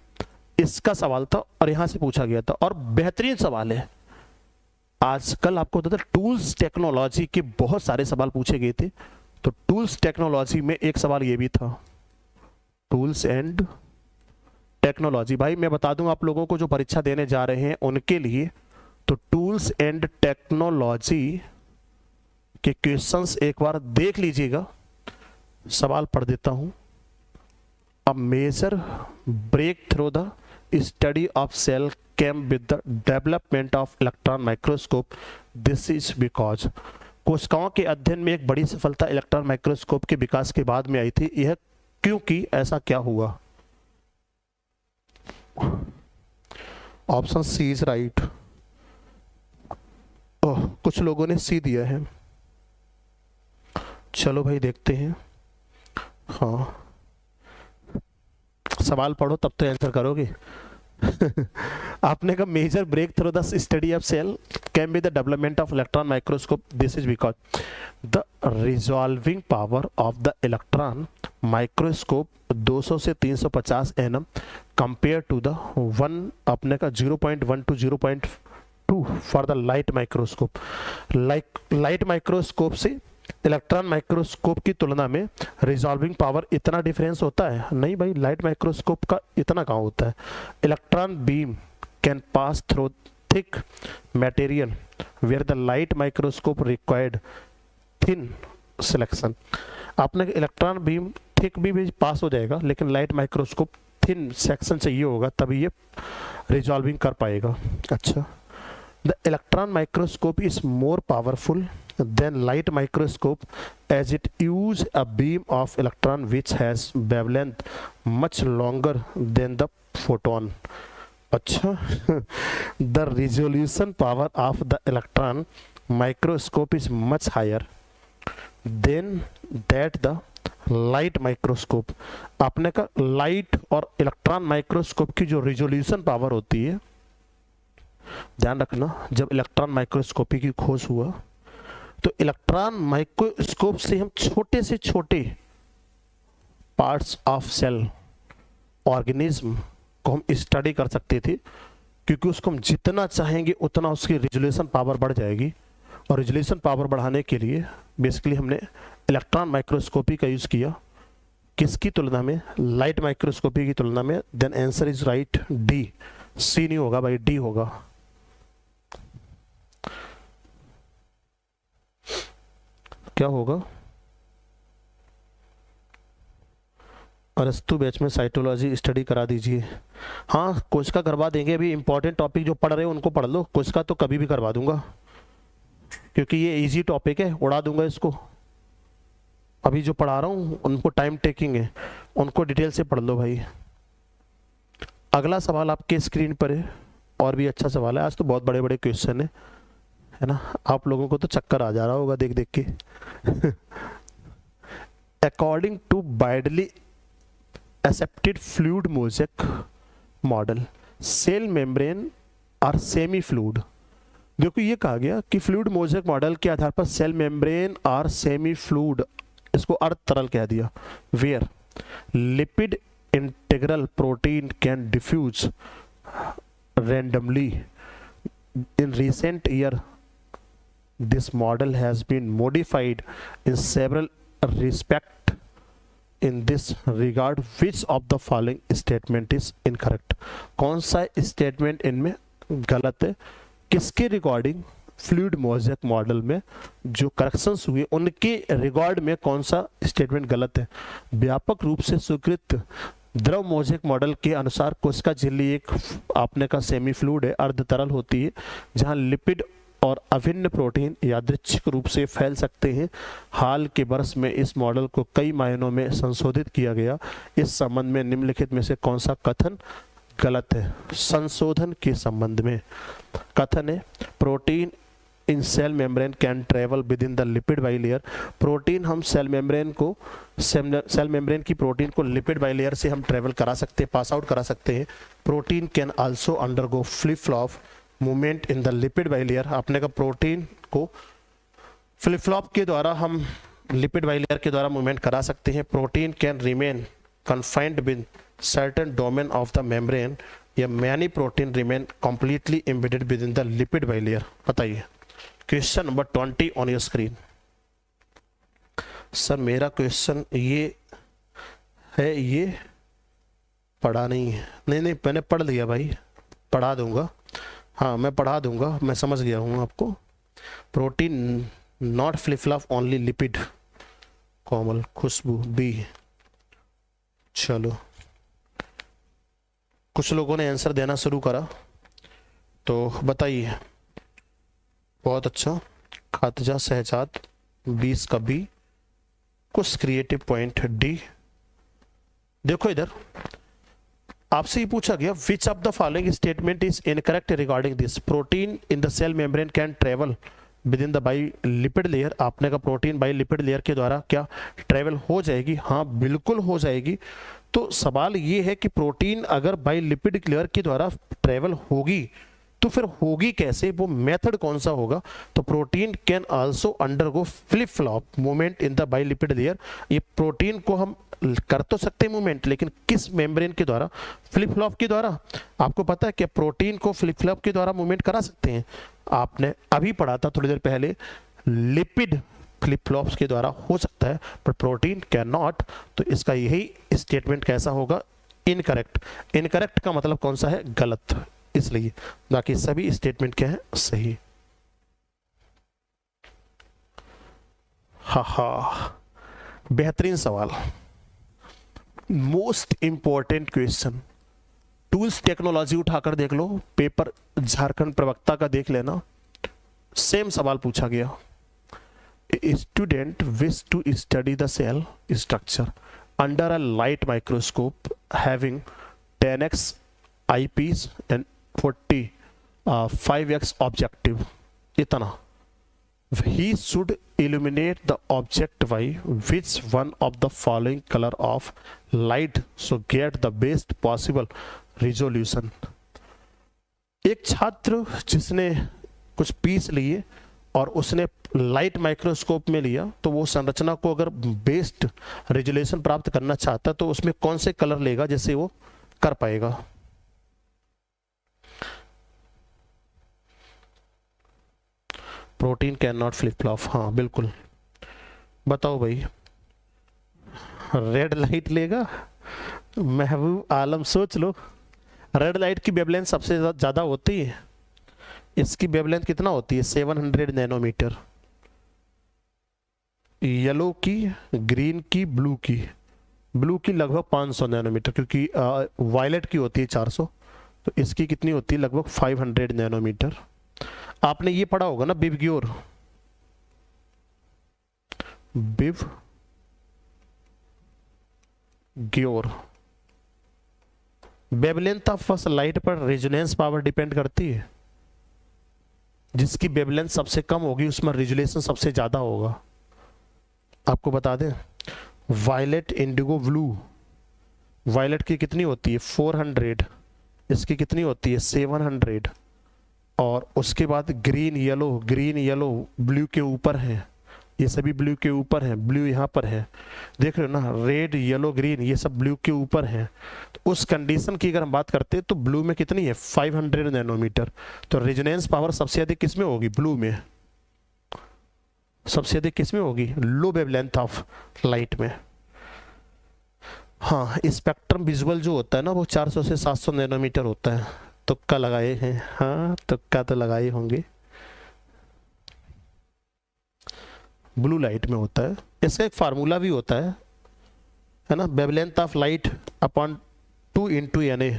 इसका सवाल था और यहां से पूछा गया था और बेहतरीन सवाल है। आजकल आपको पता था टूल्स टेक्नोलॉजी के बहुत सारे सवाल पूछे गए थे, तो टूल्स टेक्नोलॉजी में एक सवाल ये भी था, टूल्स एंड टेक्नोलॉजी। भाई मैं बता दूं आप लोगों को जो परीक्षा देने जा रहे हैं उनके लिए, तो टूल्स एंड टेक्नोलॉजी के क्वेश्चंस एक बार देख लीजिएगा। सवाल पढ़ देता हूं। A major breakthrough the study of cell came with the development of electron microscope. This is because कोशिकाओं के अध्ययन में एक बड़ी सफलता इलेक्ट्रॉन माइक्रोस्कोप के विकास के बाद में आई थी। यह क्योंकि ऐसा क्या हुआ? Option C is right. कुछ लोगों ने सी दिया है, चलो भाई देखते हैं। हाँ सवाल पढ़ो तब तो आंसर करोगे। आपने कहा major breakthrough the study of cell can be the development of electron microscope. This is because the resolving power of the electron microscope 200 से 350 nm कंपेयर टू द अपने का 0.1 to 0.2 for the light microscope. Light microscope से electron microscope की तुलना में resolving power इतना difference होता है? नहीं भाई, लाइट माइक्रोस्कोप का इतना कहाँ होता है। Electron beam can pass through thick material where the light microscope required thin selection. आपने इलेक्ट्रॉन बीम थिक भी पास हो जाएगा लेकिन लाइट माइक्रोस्कोप थिन सेक्शन चाहिए होगा तभी ये रिजॉल्विंग कर पाएगा। अच्छा, the electron microscope is more powerful than light microscope as it use a beam of electron which has wavelength much longer than the photon. अच्छा, the resolution power of the electron microscope is much higher than that the light microscope. आपने कहा light और electron microscope की जो resolution power होती है, ध्यान रखना, जब इलेक्ट्रॉन माइक्रोस्कोपी की खोज हुआ तो इलेक्ट्रॉन माइक्रोस्कोप से हम छोटे से छोटे पार्ट्स ऑफ सेल ऑर्गेनिज्म को हम स्टडी कर सकते थे, क्योंकि उसको हम जितना चाहेंगे उतना उसकी रिजोल्यूशन पावर बढ़ जाएगी। और रिजोल्यूशन पावर बढ़ाने के लिए बेसिकली हमने इलेक्ट्रॉन माइक्रोस्कोपी का यूज़ किया, किसकी तुलना में? लाइट माइक्रोस्कोपी की तुलना में। Then answer is right D. C नहीं होगा भाई, डी होगा। क्या होगा? अरस्तु बैच में साइटोलॉजी स्टडी करा दीजिए। हाँ, कुछ का करवा देंगे। अभी इंपॉर्टेंट टॉपिक जो पढ़ रहे हो उनको पढ़ लो, कुछ का तो कभी भी करवा दूंगा, क्योंकि ये इजी टॉपिक है, उड़ा दूंगा इसको। अभी जो पढ़ा रहा हूँ उनको टाइम टेकिंग है, उनको डिटेल से पढ़ लो भाई। अगला सवाल आपके स्क्रीन पर है, और भी अच्छा सवाल है। आज तो बहुत बड़े बड़े क्वेश्चन है ना, आप लोगों को तो चक्कर आ जा रहा होगा देख देख के। According to widely accepted fluid mosaic model, cell membrane और सेमी फ्लूइड। देखो ये कहा गया कि फ्लूइड मोज़ेक मॉडल के आधार पर सेल मेम्ब्रेन और सेमी फ्लूइड, इसको अर्ध तरल कह दिया, where lipid integral protein can diffuse randomly in recent year. This model has been modified in several respects. In this regard, which of the following statement is incorrect? कौन सा statement इनमें गलत है? किसके रिगार्डिंग फ्लूइड मोज़ेक मॉडल में जो corrections हुए उनके रिगार्ड में कौन सा स्टेटमेंट गलत है? व्यापक रूप से स्वीकृत द्रव मोज़ेक मॉडल के अनुसार कोशिका झिल्ली एक आपने का सेमी फ्लूइड है, अर्ध तरल होती है, जहां लिपिड और अभिन्न प्रोटीन यादृच्छिक रूप से फैल सकते हैं। हाल के वर्ष में इस मॉडल को कई मायनों में संशोधित किया गया। इस संबंध में निम्नलिखित में से कौन सा कथन गलत है? संशोधन के संबंध में कथन है, protein in cell membrane can travel within the lipid bilayer. Protein हम सेल मेम्ब्रेन की प्रोटीन को लिपिड बाइलेयर से हम ट्रेवल करा सकते हैं, पास आउट करा सकते हैं। Protein can also undergo flip flop movement in the lipid bilayer. आपने का प्रोटीन को फ्लिप फ्लॉप के द्वारा हम लिपिड बाइलेयर के द्वारा मूवमेंट करा सकते हैं। Protein can remain confined with certain domain of the membrane, या many protein remain completely embedded within the lipid bilayer। बताइए question number 20 on your screen. Sir मेरा क्वेश्चन ये है, ये पढ़ा नहीं है। नहीं मैंने पढ़ लिया भाई, पढ़ा दूंगा। हाँ मैं पढ़ा दूंगा, मैं समझ गया हूँ आपको। Protein not flip flop only lipid. Komal Khushboo B. चलो कुछ लोगों ने आंसर देना शुरू करा, तो बताइए। बहुत अच्छा, खातजा शहजाद 20 का बी। कुछ क्रिएटिव पॉइंट डी। देखो इधर आपसे ही पूछा गया which of the following statement is incorrect regarding this. Protein in the cell membrane can travel within the bilipid layer. आपने का प्रोटीन बाई लिपिड लेयर के द्वारा क्या ट्रेवल हो जाएगी? हाँ बिल्कुल हो जाएगी। तो सवाल ये है कि प्रोटीन अगर बाई लिपिड लेयर के द्वारा ट्रेवल होगी तो फिर होगी कैसे, वो मेथड कौन सा होगा? तो protein can also undergo flip flop movement in the bilipid layer. ये प्रोटीन को हम कर तो सकते हैं मूवमेंट, लेकिन किस मेम्ब्रेन के द्वारा? फ्लिप फ्लॉप के द्वारा। आपको पता है कि प्रोटीन को फ्लिप फ्लॉप के द्वारा मूवमेंट करा सकते हैं। आपने अभी पढ़ा था थोड़ी देर पहले, लिपिड फ्लिप फ्लॉप्स के द्वारा हो सकता है, पर प्रोटीन कैन नॉट। तो इसका यही स्टेटमेंट कैसा होगा? इनकरेक्ट। इनकरेक्ट का मतलब कौन सा है? गलत। इसलिए बाकी सभी स्टेटमेंट क्या है? सही। हा बेहतरीन सवाल, most important question. Tools technology उठाकर देख लो, पेपर झारखंड प्रवक्ता का देख लेना, सेम सवाल पूछा गया। Student wish to study the cell structure under a light microscope having 10x eyepiece and 45x objective. इतना he should illuminate the object by which one of the following color of light so get the best possible resolution। एक छात्र जिसने कुछ piece लिए और उसने light microscope में लिया, तो वो संरचना को अगर बेस्ट रेजोल्यूशन प्राप्त करना चाहता तो उसमें कौन से कलर लेगा जिससे वो कर पाएगा। Protein can not flip flop, हाँ बिल्कुल। बताओ भाई, रेड लाइट लेगा। महबूब आलम सोच लो, रेड लाइट की वेवलेंथ सबसे ज़्यादा होती है, इसकी वेवलेंथ कितना होती है 700 नैनोमीटर। येलो की, ग्रीन की, ब्लू की लगभग 500 नैनोमीटर, क्योंकि वायलेट की होती है 400, तो इसकी कितनी होती है लगभग 500 नैनोमीटर। आपने ये पढ़ा होगा ना बिवग्योर, बिवग्योर। वेवलेंथ ऑफ लाइट पर रेजोनेंस पावर डिपेंड करती है, जिसकी वेवलेंथ सबसे कम होगी उसमें रेजोल्यूशन सबसे ज्यादा होगा। आपको बता दें, वायलेट, इंडिगो, ब्लू, वायलेट की कितनी होती है 400, इसकी कितनी होती है 700, और उसके बाद ग्रीन येलो ब्लू के ऊपर है, ये सभी ब्लू के ऊपर है, ब्लू यहाँ पर है, देख रहे हो ना, रेड येलो ग्रीन ये सब ब्लू के ऊपर है। तो उस कंडीशन की अगर हम बात करते हैं तो ब्लू में कितनी है 500 नैनोमीटर। तो रेजोनेंस पावर सबसे अधिक किसमें होगी, ब्लू में। सबसे अधिक किसमें होगी, लो वेवलेंथ ऑफ लाइट में। हाँ, स्पेक्ट्रम विजुअल जो होता है ना वो 400 से 700 नैनोमीटर होता है। तुक्का लगाए हैं, हाँ तुक्का तो लगाए होंगे, ब्लू लाइट में होता है। इसका एक फार्मूला भी होता है ना, wavelength of light upon 2 into NA।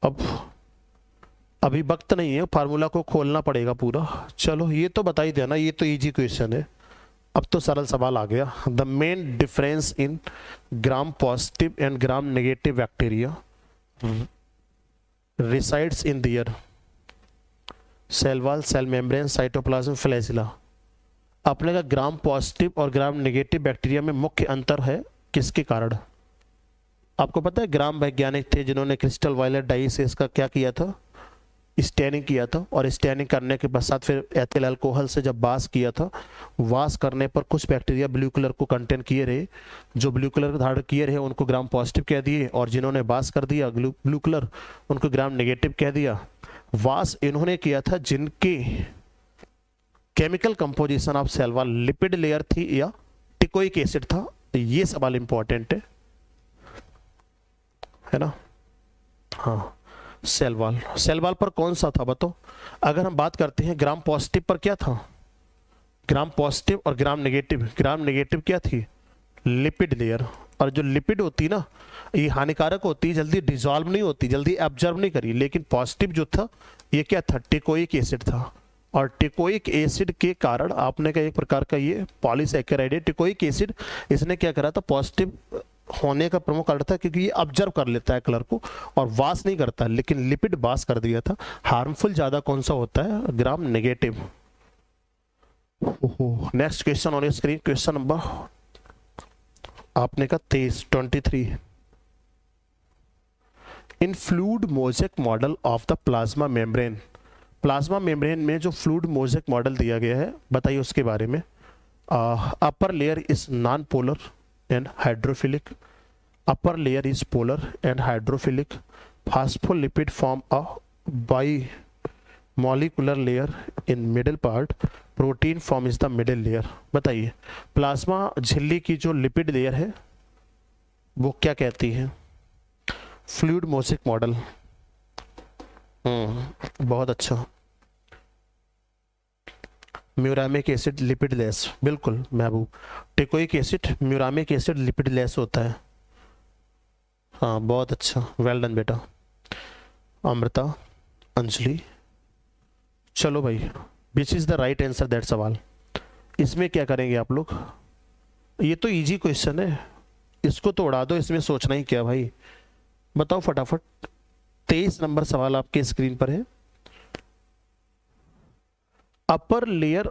अब अभी वक्त नहीं है, फार्मूला को खोलना पड़ेगा पूरा। चलो ये तो बता ही देना, ये तो इजी क्वेश्चन है। अब तो सरल सवाल आ गया। The main difference in gram positive and gram negative bacteria resides in their cell wall, cell membrane, cytoplasm, flagella। अपने का ग्राम पॉजिटिव और ग्राम नेगेटिव बैक्टीरिया में मुख्य अंतर है किसके कारण। आपको पता है ग्राम वैज्ञानिक थे जिन्होंने क्रिस्टल वायलेट डाई से इसका क्या किया था, स्टैनिंग किया था, और स्टैनिंग करने के पश्चात फिर एथिल अल्कोहल से जब वाश किया था, वाश करने पर कुछ बैक्टीरिया ब्लू कलर को कंटेन किए रहे, जो ब्लू कलर धारण किए रहे उनको ग्राम पॉजिटिव कह दिए, और जिन्होंने वाश कर दिया ब्लू कलर उनको ग्राम नेगेटिव कह दिया। वाश इन्होंने किया था जिनके chemical composition of cell wall lipid layer थी या टिकोइक एसिड था। ये सवाल इंपॉर्टेंट है ना। हाँ, सेल वॉल पर कौन सा था बताओ। अगर हम बात करते हैं ग्राम पॉजिटिव पर क्या था, ग्राम पॉजिटिव और ग्राम नेगेटिव क्या थी, लिपिड लेयर। और जो लिपिड होती ना ये हानिकारक होती, जल्दी डिजॉल्व नहीं होती, जल्दी एब्जॉर्ब नहीं करी। लेकिन पॉजिटिव जो था ये क्या था, टिकोइक एसिड था। और टिकोइक एसिड के कारण आपने का एक प्रकार का ये पॉलीसैकेराइड है। टिकोइक एसिड इसने क्या करा था, पॉजिटिव होने का प्रमुख कारण था क्योंकि ये ऑब्जर्व कर लेता है कलर को और वाश नहीं करता, लेकिन लिपिड वाश कर दिया था। हार्मफुल ज्यादा कौन सा होता है, gram negative. Next question on screen, question number आपने का 23 इन fluid mosaic model of the plasma membrane. Plasma membrane में जो फ्लूइड मोज़ेक मॉडल दिया गया है बताइए उसके बारे में। Upper layer is non polar and hydrophilic, upper layer is polar and hydrophilic, phospholipid form a bimolecular layer in middle part, protein form is the middle layer। बताइए प्लाज्मा झिल्ली की जो लिपिड लेयर है वो क्या कहती है, फ्लूइड मोज़ेक मॉडल। बहुत अच्छा, म्यूरामिक एसिड लिपिड लेस, बिल्कुल महबूब। Teichoic acid muramic acid lipid less होता है। हाँ बहुत अच्छा, वेल डन बेटा। अमृता, अंजलि, चलो भाई विच is the right answer that सवाल। इसमें क्या करेंगे आप लोग, ये तो इजी क्वेश्चन है, इसको तो उड़ा दो, इसमें सोचना ही क्या भाई। बताओ फटाफट। 23 नंबर सवाल आपके स्क्रीन पर है। Upper layer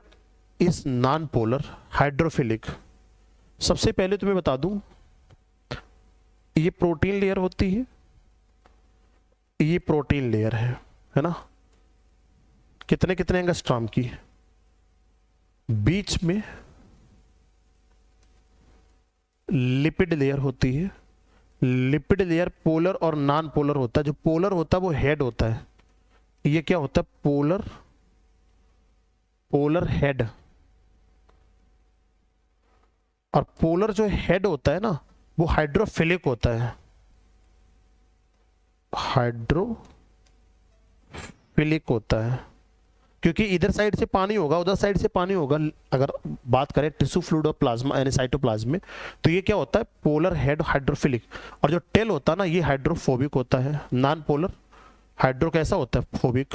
is non polar hydrophilic. सबसे पहले तुम्हें बता दूं, ये प्रोटीन लेयर होती है, ये प्रोटीन लेयर है ना, कितने कितने एंगस्ट्रॉम की, बीच में लिपिड लेयर होती है। लिपिड लेयर पोलर और नॉन पोलर होता है। जो पोलर होता है वो हेड होता है, ये क्या होता है, पोलर हेड। और पोलर जो हेड होता है ना वो हाइड्रोफिलिक होता है, हाइड्रोफिलिक होता है, क्योंकि इधर साइड से पानी होगा उधर साइड से पानी होगा। अगर बात करें टिश्यू फ्लूइड और प्लाज्मा यानी साइटोप्लाज्म में, तो ये क्या होता है, पोलर हेड हाइड्रोफिलिक। और जो टेल होता है ना ये हाइड्रोफोबिक होता है। नॉन पोलर, हाइड्रो कैसा होता है, फोबिक।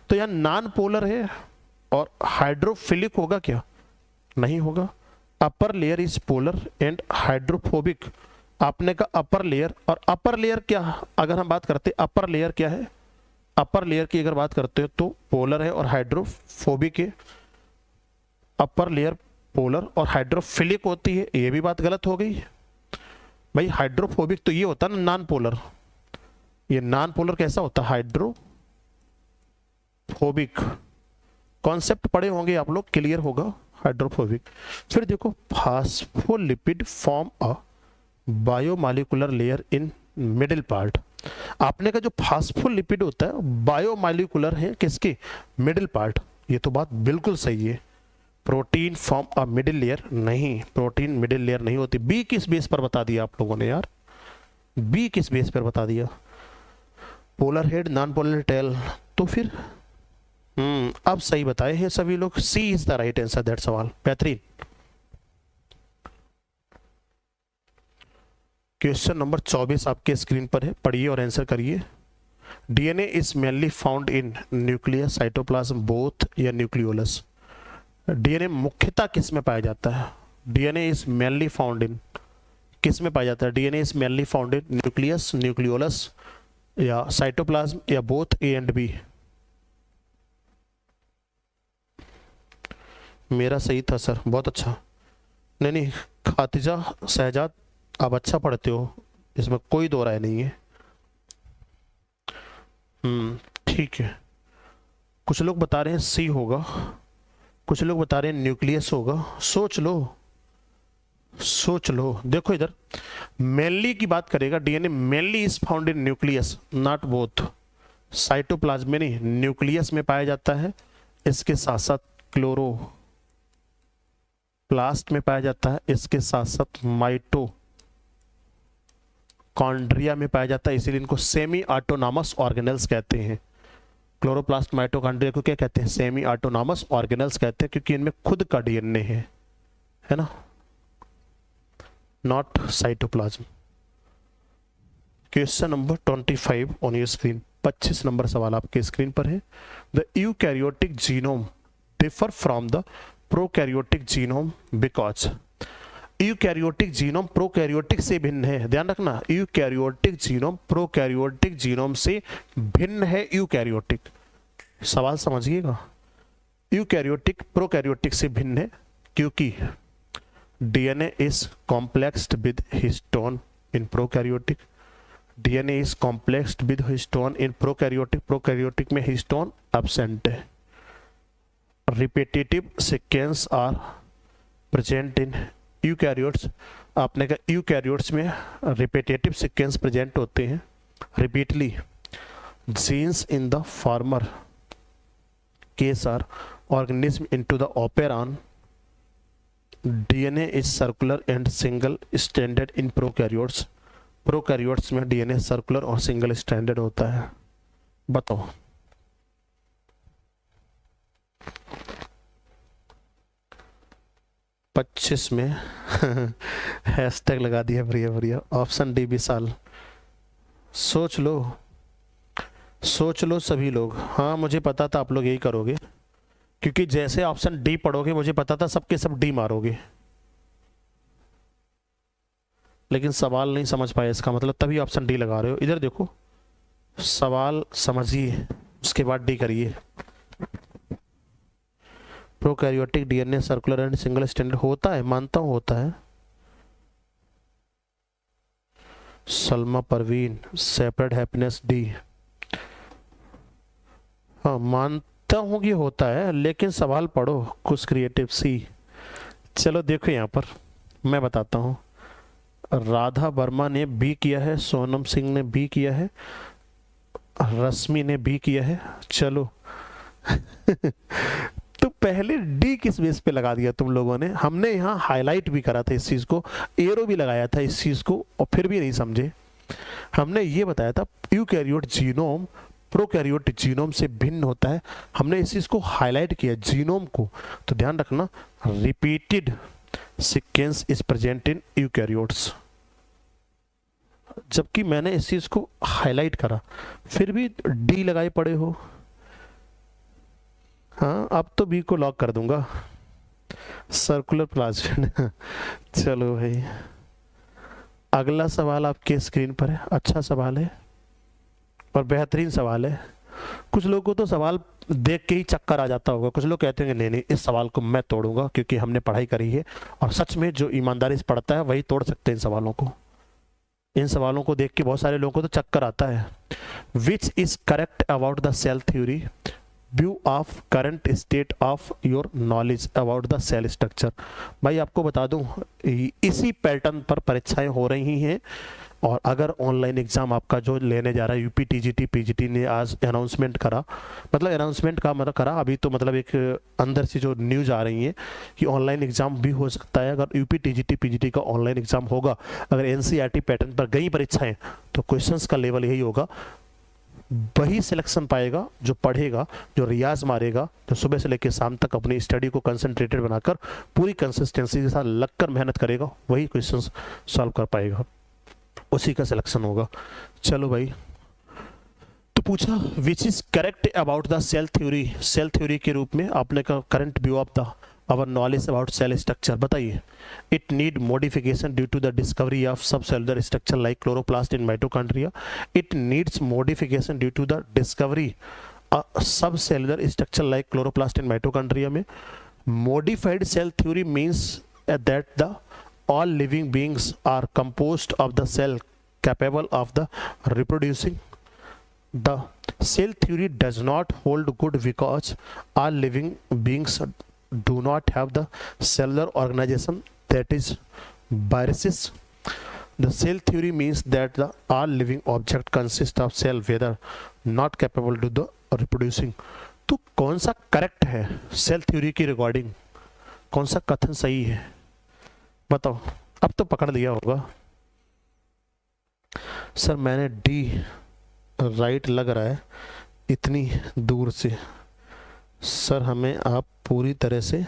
तो यहाँ नॉन पोलर है और हाइड्रोफिलिक होगा क्या, नहीं होगा। Upper layer is polar and hydrophobic. आपने का अपर लेयर, और अपर लेयर क्या, अगर हम बात करते हैं अपर लेयर क्या है, अपर लेयर की अगर बात करते हो तो पोलर है और हाइड्रोफोबिक है। अपर लेयर पोलर और हाइड्रोफिलिक होती है, ये भी बात गलत हो गई भाई। हाइड्रोफोबिक तो ये होता है ना नॉन पोलर, ये नॉन पोलर कैसा होता है, हाइड्रोफोबिक। कॉन्सेप्ट पढ़े होंगे आप लोग, क्लियर होगा हाइड्रोफोबिक। फिर देखो, phospholipid form a biomolecular layer in middle part. आपने का जो फास्फोलिपिड होता है बायोमॉलिक्यूलर है किसके, मिडिल पार्ट। ये तो बात बिल्कुल सही है। Protein form a middle layer, नहीं, प्रोटीन मिडिल लेयर नहीं होती। बी किस बेस पर बता दिया आप लोगों ने यार, बी किस बेस पर बता दिया, polar head non polar tail. तो फिर अब सही बताए हैं सभी लोग, C is the right answer that सवाल। बेहतरीन। क्वेश्चन नंबर 24 आपके स्क्रीन पर है, पढ़िए और आंसर करिए। DNA is mainly found in nucleus, cytoplasm, both या न्यूक्लियोलस। डीएनए मुख्यतः किस में पाया जाता है, DNA is mainly found in, किस में पाया जाता है, DNA is mainly found in nucleus, nucleolus या साइटोप्लाज्म या बोथ, ए एंड बी। मेरा सही था सर, बहुत अच्छा। नहीं, खातिजा शहजाद आप अच्छा पढ़ते हो, इसमें कोई दो राय नहीं है। ठीक है। कुछ लोग बता रहे हैं सी होगा, कुछ लोग बता रहे हैं न्यूक्लियस होगा। सोच लो, सोच लो। देखो इधर मेनली की बात करेगा, DNA mainly is found in nucleus, not both. Cytoplasm में नहीं, न्यूक्लियस में पाया जाता है। इसके साथ साथ क्लोरोप्लास्ट में पाया जाता है, इसके साथ साथ माइटोकॉन्ड्रिया में पाया जाता है। इसीलिए इनको सेमी ऑटोनॉमस ऑर्गेनेल्स कहते हैं। क्लोरोप्लास्ट माइटोकॉन्ड्रिया को क्या कहते हैं, सेमी ऑटोनॉमस ऑर्गेनेल्स कहते हैं, क्योंकि इनमें खुद का डीएनए है ना, not cytoplasm. Question number 25 on your screen, 25 number सवाल आपके स्क्रीन पर है। The eukaryotic genome differ from the prokaryotic genome because. Eukaryotic genome prokaryotic से भिन्न है, ध्यान रखना। यूकैरियोटिक जीनोम प्रोकैरियोटिक जीनोम से भिन्न है। यूकैरियोटिक, सवाल समझिएगा, यूकैरियोटिक प्रोकैरियोटिक से भिन्न है क्योंकि DNA is complexed with histone in prokaryotic, DNA is complexed with histone in prokaryotic, prokaryotic में हिस्टोन एब्सेंट है। Repetitive sequence are present in eukaryotes. आपने कहा यूकैरियोट्स में रिपीटेटिव सीक्वेंस प्रेजेंट होते हैं repeatedly. Genes in the former case are organism into the operon. DNA is circular and single stranded in prokaryotes. Prokaryotes में DNA circular और single stranded होता है। बताओ। पच्चीस में हैशटैग लगा दिया, बढ़िया बढ़िया। ऑप्शन डी विशाल। सोच लो, सोच लो सभी लोग। हाँ मुझे पता था आप लोग यही करोगे, क्योंकि जैसे ऑप्शन डी पढ़ोगे मुझे पता था सबके सब डी मारोगे, लेकिन सवाल नहीं समझ पाए, इसका मतलब तभी ऑप्शन डी लगा रहे हो। इधर देखो, सवाल समझिए उसके बाद डी करिए। Prokaryotic DNA circular and single standard होता है, मानता हूँ होता है। Salma Parveen, separate happiness D, हाँ मानता हूँ कि होता है, लेकिन सवाल पढ़ो कुछ क्रिएटिव सी। चलो देखो यहाँ पर मैं बताता हूँ। राधा वर्मा ने बी किया है, सोनम सिंह ने बी किया है, रश्मि ने बी किया है। चलो तो पहले डी किस बेस पे लगा दिया तुम लोगों ने? हमने यहाँ हाईलाइट भी करा था इस चीज को, एरो भी लगाया था इस चीज को, और फिर भी नहीं समझे। हमने ये बताया था यूकैरियोट जीनोम प्रोकैरियोट जीनोम से भिन्न होता है। हमने इस चीज को हाईलाइट किया, जीनोम को। तो ध्यान रखना, repeated sequence is present in eukaryotes. जबकि मैंने इस चीज को हाईलाइट करा, फिर भी डी लगाए पड़े हो। हाँ अब तो बी को लॉक कर दूंगा, सर्कुलर प्लाज्मिड। चलो भाई अगला सवाल आपके स्क्रीन पर है। अच्छा सवाल है और बेहतरीन सवाल है। कुछ लोगों को तो सवाल देख के ही चक्कर आ जाता होगा। कुछ लोग कहते हैं नहीं नहीं इस सवाल को मैं तोड़ूंगा क्योंकि हमने पढ़ाई करी है। और सच में जो ईमानदारी से पढ़ता है वही तोड़ सकते हैं इन सवालों को। इन सवालों को देख के बहुत सारे लोगों को तो चक्कर आता है। Which is correct about the cell theory, view of current state of your knowledge about the cell structure. भाई आपको बता दूं इसी पैटर्न पर परीक्षाएं हो रही हैं। और अगर ऑनलाइन एग्जाम आपका जो लेने जा रहा है यूपी टीजीटी पीजीटी ने आज अनाउंसमेंट करा, मतलब अनाउंसमेंट का मतलब करा अभी तो, मतलब एक अंदर से जो न्यूज आ रही है कि ऑनलाइन एग्जाम भी हो सकता है। अगर यूपी टीजीटी पीजीटी का ऑनलाइन एग्जाम होगा, अगर एनसीईआरटी पैटर्न पर गई परीक्षाएं, तो क्वेश्चंस का लेवल यही होगा। वही सिलेक्शन पाएगा जो पढ़ेगा, जो रियाज मारेगा, जो सुबह से लेकर शाम तक अपनी स्टडी को कंसंट्रेटेड बनाकर पूरी कंसिस्टेंसी के साथ लगकर मेहनत करेगा, वही क्वेश्चंस सॉल्व कर पाएगा, उसी का सिलेक्शन होगा। चलो भाई तो पूछा which is correct about the cell theory. Cell theory के रूप में आपने कहा current view of the our knowledge about cell structure बताइए। it need modification due to the discovery of subcellular structure like chloroplast in mitochondria। it needs modification due to the discovery of subcellular structure like chloroplast in mitochondria में। modified cell theory means that the all living beings are composed of the cell capable of the reproducing। the cell theory does not hold good because all living beings do not have the cellular organization that is viruses। the cell theory means that the all living object consist of cell whether not capable to the reproducing। तो कौन सा correct है cell theory की regarding, कौन सा कथन सही है बताओ। अब तो पकड़ लिया होगा। सर मैंने डी राइट लग रहा है इतनी दूर से। सर हमें आप पूरी तरह से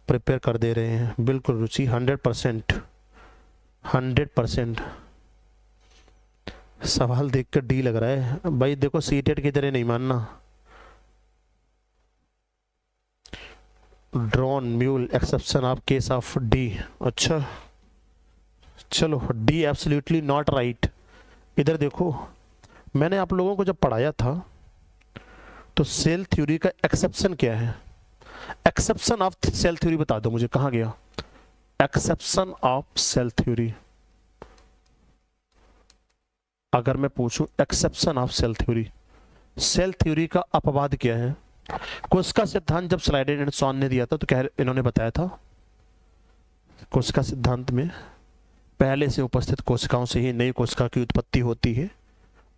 प्रिपेयर कर दे रहे हैं, बिल्कुल रुचि 100%। सवाल देखकर डी लग रहा है भाई। देखो सीटेट की तरह नहीं मानना। Drawn mule exception of case of D. अच्छा चलो डी एब्सोल्युटली नॉट राइट। इधर देखो मैंने आप लोगों को जब पढ़ाया था तो सेल थ्योरी का एक्सेप्शन क्या है। एक्सेप्शन ऑफ सेल थ्योरी बता दो मुझे, कहां गया एक्सेप्शन ऑफ सेल थ्योरी। अगर मैं पूछूं exception of cell theory, cell theory का अपवाद क्या है। कोशिका सिद्धांत जब स्लाइडेड एंड सॉन ने दिया था तो क्या इन्होंने बताया था कोशिका सिद्धांत में पहले से उपस्थित कोशिकाओं से ही नई कोशिका की उत्पत्ति होती है।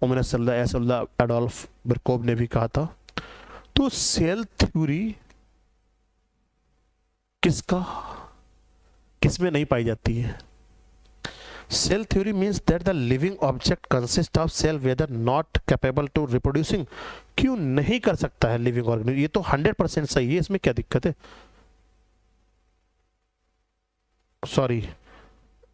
एडोल्फ बर्कोव ने भी कहा था। तो सेल थ्योरी किसमें नहीं पाई जाती है। Cell theory means that the living object consist of cell whether not capable to reproducing. क्यों नहीं कर सकता है लिविंग ऑर्गेनिज्म, ये तो 100% सही है, इसमें क्या दिक्कत है। सॉरी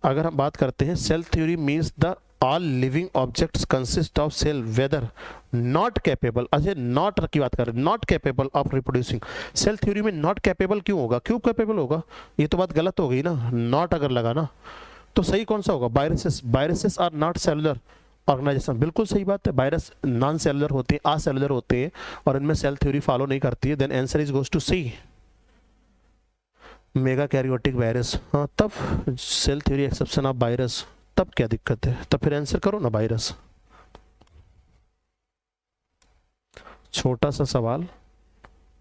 अगर हम बात करते हैं cell theory means the all living objects consist of cell whether not capable. अच्छा नॉट की बात कर रहे हैं, not capable of reproducing. Cell theory में नॉट कैपेबल क्यों होगा, क्यों कैपेबल होगा, ये तो बात गलत हो गई ना। नॉट अगर लगा ना तो सही कौन सा होगा, viruses. Viruses are not cellular organization, बिल्कुल सही बात है। वायरस नॉन सेलुलर होते हैं, असेलुलर होते हैं और इनमें सेल थ्योरी फॉलो नहीं करती है। Then answer is goes to C. Mega karyotic virus, हाँ तब cell theory exception of virus, तब क्या दिक्कत है, तब फिर आंसर करो ना वायरस। छोटा सा सवाल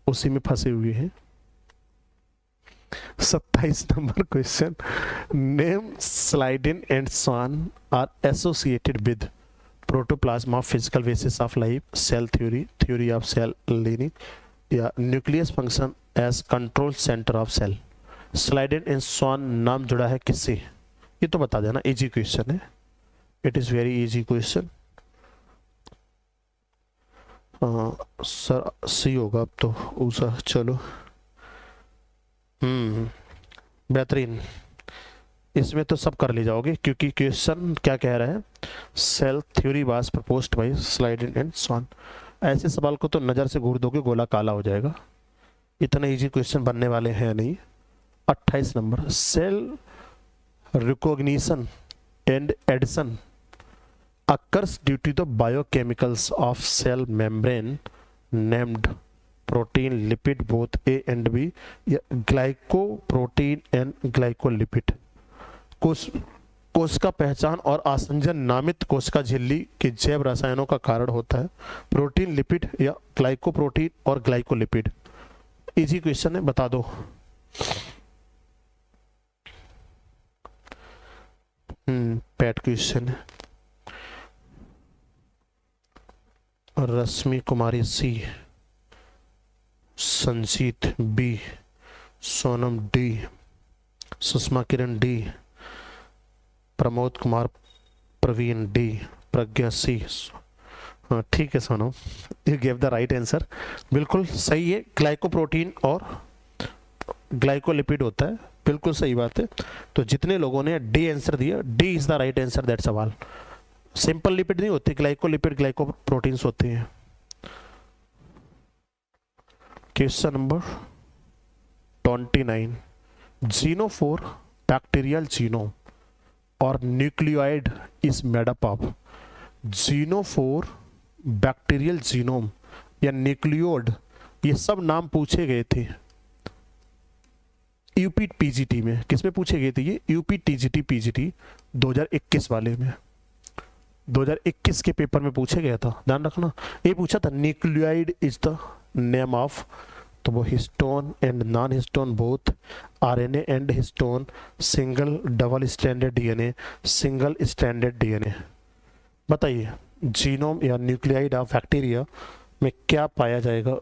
उसी में फंसे हुए हैं। 27 number question, name Schleiden and Schwann are associated with protoplasm of physical basis of life, cell theory, theory of cell lineage या nucleus function as control centre of cell. Schleiden and Schwann नाम जुड़ा है किससे, ये तो बता देना, easy question है, it is very easy question. Sir C होगा अब तो ऊषा, चलो बेहतरीन, इसमें तो सब कर ले जाओगे क्योंकि क्वेश्चन क्या कह रहा है, cell theory was proposed by Schleiden and Schwann. ऐसे सवाल को तो नज़र से घूर दोगे गोला काला हो जाएगा, इतना इजी क्वेश्चन बनने वाले हैं नहीं। 28 number, cell recognition and adhesion occurs due to the biochemicals of cell membrane named protein lipid both A and B या glycoprotein and glycolipid। कोश का पहचान और आसंजन नामित कोशिका झिल्ली के जैव रसायनों का कारण होता है, प्रोटीन लिपिड या ग्लाइकोप्रोटीन और ग्लाइकोलिपिड। इजी क्वेश्चन है, बता दो। पैट क्वेश्चन है। रश्मि कुमारी सी, संजीत बी, सोनम डी, सुषमा किरण डी, प्रमोद कुमार प्रवीण डी, प्रज्ञा सी। हाँ ठीक है Sonam, you give the right answer, बिल्कुल सही है, ग्लाइकोप्रोटीन और ग्लाइकोलिपिड होता है, बिल्कुल सही बात है। तो जितने लोगों ने डी आंसर दिया, D is the right answer, that सवाल। सिंपल लिपिड नहीं होते, ग्लाइकोलिपिड ग्लाइकोप्रोटीन्स होते हैं। Question number 29, genophore bacterial genome और nucleoid is made up of. Genophore bacterial genome या न्यूक्लियोड, ये सब नाम पूछे गए थे यूपी पीजीटी में। किसमें पूछे गए थे ये, यूपी टीजीटी पीजीटी 2021 वाले में, 2021 के पेपर में पूछे गया था, ध्यान रखना। ये पूछा था nucleoid is the name of, तो वो histone and non histone both, RNA and histone, single double stranded DNA, single stranded DNA. बताइए जीनोम या न्यूक्लियोइड ऑफ बैक्टीरिया में क्या पाया जाएगा।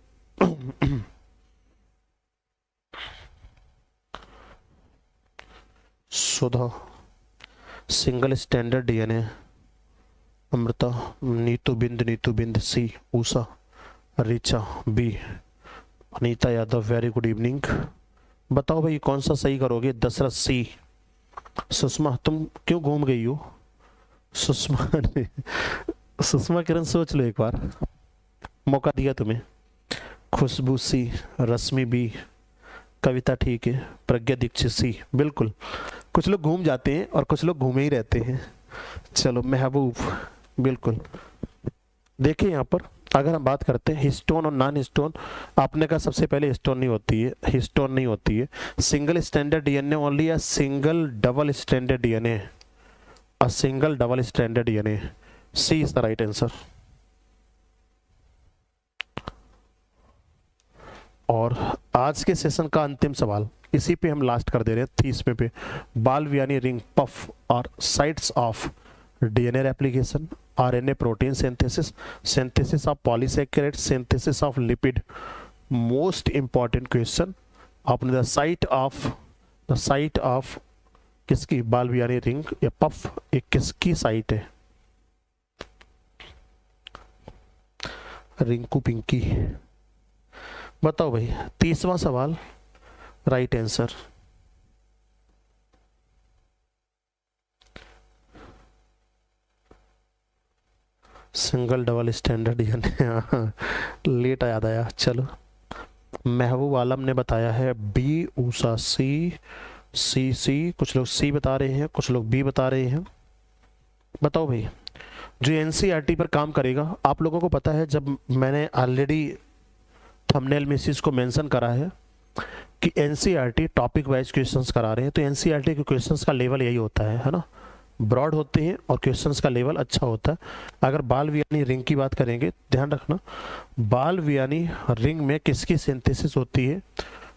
Sudha single standard DNA, Amrita, Neetu Bind C, Usha, Richa B, Anita Yadav very good evening. बताओ भाई कौन सा सही करोगे, दशरथ सी। सुषमा तुम क्यों घूम गई हो, सुषमा ने, सुषमा किरण सोच लो एक बार, मौका दिया तुम्हें। खुशबू सी, रश्मि बी, कविता ठीक है, प्रज्ञा दीक्षित सी, बिल्कुल। कुछ लोग घूम जाते हैं और कुछ लोग घूमे ही रहते हैं। चलो महबूब, बिल्कुल। देखिए यहाँ पर अगर हम बात करते हैं हिस्टोन और नॉन हिस्टोन, आपने कहा सबसे पहले हिस्टोन नहीं होती है, हिस्टोन नहीं होती है। सिंगल स्टैंडर्ड डीएनए ओनली, या single double standard DNA, a single double standard DNA. C is the right answer. और आज के सेशन का अंतिम सवाल, इसी पे हम लास्ट कर दे रहे हैं 30वें पे। बालवियानी रिंग पफ और sites of DNA replication, RNA protein synthesis, synthesis of polysaccharide, synthesis of lipid. Most important question, आपने द साइट ऑफ किसकी, बालवियानी रिंग या पफ, एक किसकी साइट है, रिंकू पिंकी। बताओ भाई 30वां सवाल, right answer. Single double standard DNA, late याद आया। चलो महबूब आलम ने बताया है बी, ऊषा सी, कुछ लोग सी बता रहे हैं, कुछ लोग बी बता रहे हैं। बताओ भाई जो एनसीईआरटी पर काम करेगा, आप लोगों को पता है, जब मैंने ऑलरेडी थंबनेल में इस चीज़ को मेंशन करा है कि एनसीईआरटी टॉपिक वाइज क्वेश्चंस करा रहे हैं, तो एनसीईआरटी के क्वेश्चंस का लेवल यही होता है ना, ब्रॉड होते हैं और क्वेश्चंस का लेवल अच्छा होता है। अगर बाल वियानी रिंग की बात करेंगे, ध्यान रखना बाल वियानी रिंग में किसकी सिंथेसिस होती है,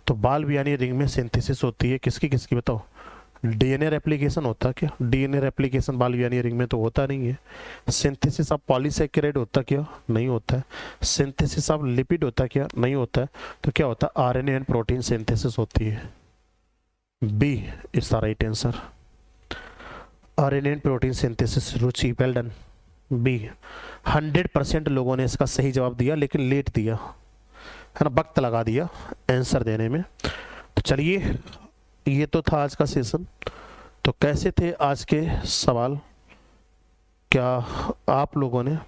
तो बाल वियानी रिंग में सिंथेसिस होती है किसकी बताओ, डीएनए रेप्लिकेशन होता है क्या, डीएनए रेप्लिकेशन बाल वियानी रिंग में तो होता नहीं है। सिंथेसिस ऑफ पॉलीसैकेराइड होता क्या, नहीं होता है। सिंथेसिस ऑफ लिपिड होता क्या, नहीं होता है। तो क्या होता है, आरएनए एंड प्रोटीन सिंथेसिस होती है। B is the right answer, RNA and protein synthesis. Ruchi well done, B. 100% लोगों ने इसका सही जवाब दिया, लेकिन लेट दिया है ना, वक्त लगा दिया आंसर देने में। तो चलिए, ये तो था आज का सेशन। तो कैसे थे आज के सवाल, क्या आप लोगों ने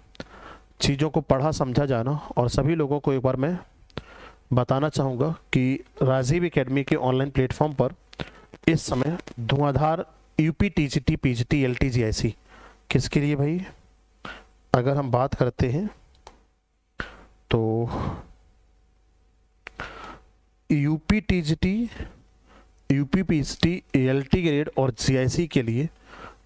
चीज़ों को पढ़ा समझा जाना? और सभी लोगों को एक बार मैं बताना चाहूँगा कि राजीव एकेडमी के ऑनलाइन प्लेटफॉर्म पर इस समय धुआंधार यूपी टीजीटी पीजीटी एलटीजीआईसी किसके लिए भाई, अगर हम बात करते हैं तो UP TGT UP PGT LT grade और जीआईसी के लिए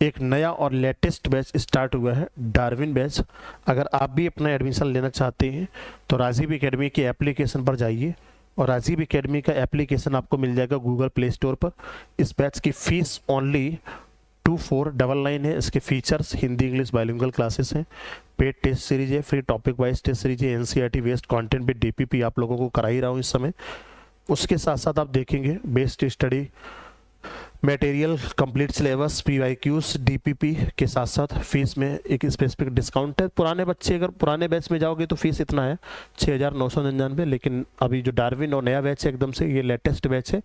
एक नया और लेटेस्ट बैच स्टार्ट हुआ है, डार्विन बैच। अगर आप भी अपना एडमिशन लेना चाहते हैं तो राजीव एकेडमी के एप्लीकेशन पर जाइए और राजीव एकेडमी का एप्लीकेशन आपको मिल जाएगा गूगल प्ले स्टोर पर। इस बैच की फीस ओनली 2499 है। इसके features Hindi English bilingual classes हैं, पेड टेस्ट सीरीज है, free topic wise test series है, एनसीईआरटी बेस्ड कंटेंट भी डीपीपी आप लोगों को करा ही रहा हूँ इस समय। उसके साथ साथ आप देखेंगे based study material, complete syllabus, PYQs, DPP के साथ साथ फीस में एक स्पेसिफिक डिस्काउंट है। पुराने बच्चे अगर पुराने बैच में जाओगे तो फीस इतना है 6999, लेकिन अभी जो डार्विन और नया बैच है एकदम से ये लेटेस्ट बैच है,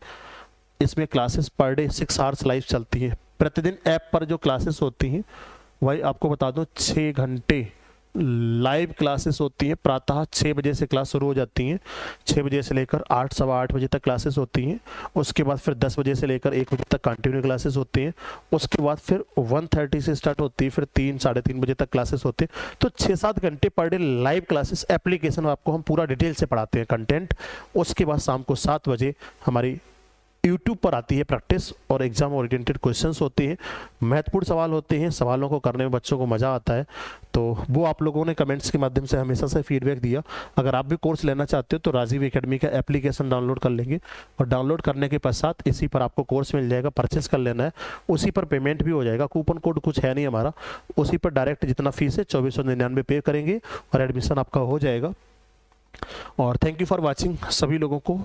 इसमें classes per day 6 hours live चलती है। प्रतिदिन ऐप पर जो क्लासेस होती हैं वही आपको बता दूं 6 घंटे लाइव क्लासेस होती हैं। प्रातः 6 बजे से क्लास शुरू हो जाती हैं, 6 बजे से लेकर 8 सवा 8 बजे तक क्लासेस होती हैं। उसके बाद फिर 10 बजे से लेकर 1 बजे तक कंटिन्यू क्लासेस होती हैं। उसके बाद फिर 1:30 से स्टार्ट होती है, फिर 3 साढ़े 3 बजे तक क्लासेस होती हैं। तो 6-7 घंटे per day live classes, application आपको हम पूरा डिटेल से पढ़ाते हैं कंटेंट। उसके बाद शाम को 7 बजे हमारी यूट्यूब पर आती है प्रैक्टिस और एग्जाम ओरिएंटेड क्वेश्चंस होते हैं, महत्वपूर्ण सवाल होते हैं, सवालों को करने में बच्चों को मज़ा आता है। तो वो आप लोगों ने कमेंट्स के माध्यम से हमेशा से फीडबैक दिया। अगर आप भी कोर्स लेना चाहते हो तो राजीव एकेडमी का एप्लीकेशन डाउनलोड कर लेंगे और डाउनलोड करने के पश्चात इसी पर आपको कोर्स मिल जाएगा, परचेस कर लेना है, उसी पर पेमेंट भी हो जाएगा। कूपन कोड कुछ है नहीं हमारा, उसी पर डायरेक्ट जितना फीस है 2499 पे करेंगे और एडमिशन आपका हो जाएगा। और थैंक यू फॉर वॉचिंग। सभी लोगों को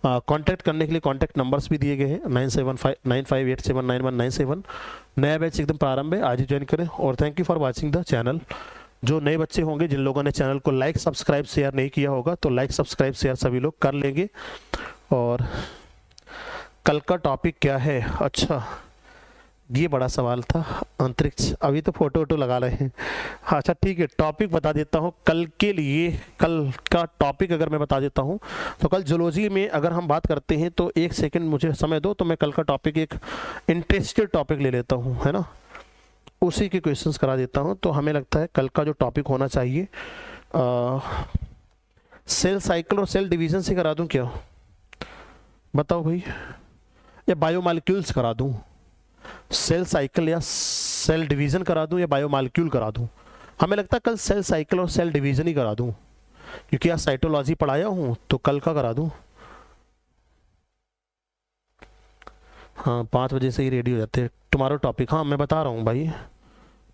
कांटेक्ट करने के लिए कांटेक्ट नंबर्स भी दिए गए हैं 975958791997। नया बैच एकदम प्रारंभ है, आज ही ज्वाइन करें। और thank you for watching the channel. जो नए बच्चे होंगे, जिन लोगों ने चैनल को लाइक सब्सक्राइब शेयर नहीं किया होगा, तो लाइक सब्सक्राइब शेयर सभी लोग कर लेंगे। और कल का टॉपिक क्या है, अच्छा ये बड़ा सवाल था, अंतरिक्ष। अभी तो फोटो वोटो लगा रहे हैं। अच्छा ठीक है, टॉपिक बता देता हूँ कल के लिए। कल का टॉपिक अगर मैं बता देता हूँ तो कल जूलॉजी में अगर हम बात करते हैं तो 1 सेकंड मुझे समय दो, तो मैं कल का टॉपिक एक इंटरेस्टेड टॉपिक ले लेता हूँ, है ना, उसी के क्वेश्चंस करा देता हूँ। तो हमें लगता है कल का जो टॉपिक होना चाहिए सेल साइकिल और सेल डिवीजन से करा दूँ क्या, बताओ भाई, या बायोमॉलिक्यूल्स करा दूँ? सेल साइकिल या सेल डिवीजन करा दूं या बायोमॉलिक्यूल करा दूं? हमें लगता है कल सेल साइकिल और सेल डिवीजन ही करा दूं, क्योंकि आज साइटोलॉजी पढ़ाया हूं तो कल का करा दूं। हाँ 5 बजे से ही रेडी हो जाते हैं तुम्हारा टॉपिक। हाँ मैं बता रहा हूं भाई,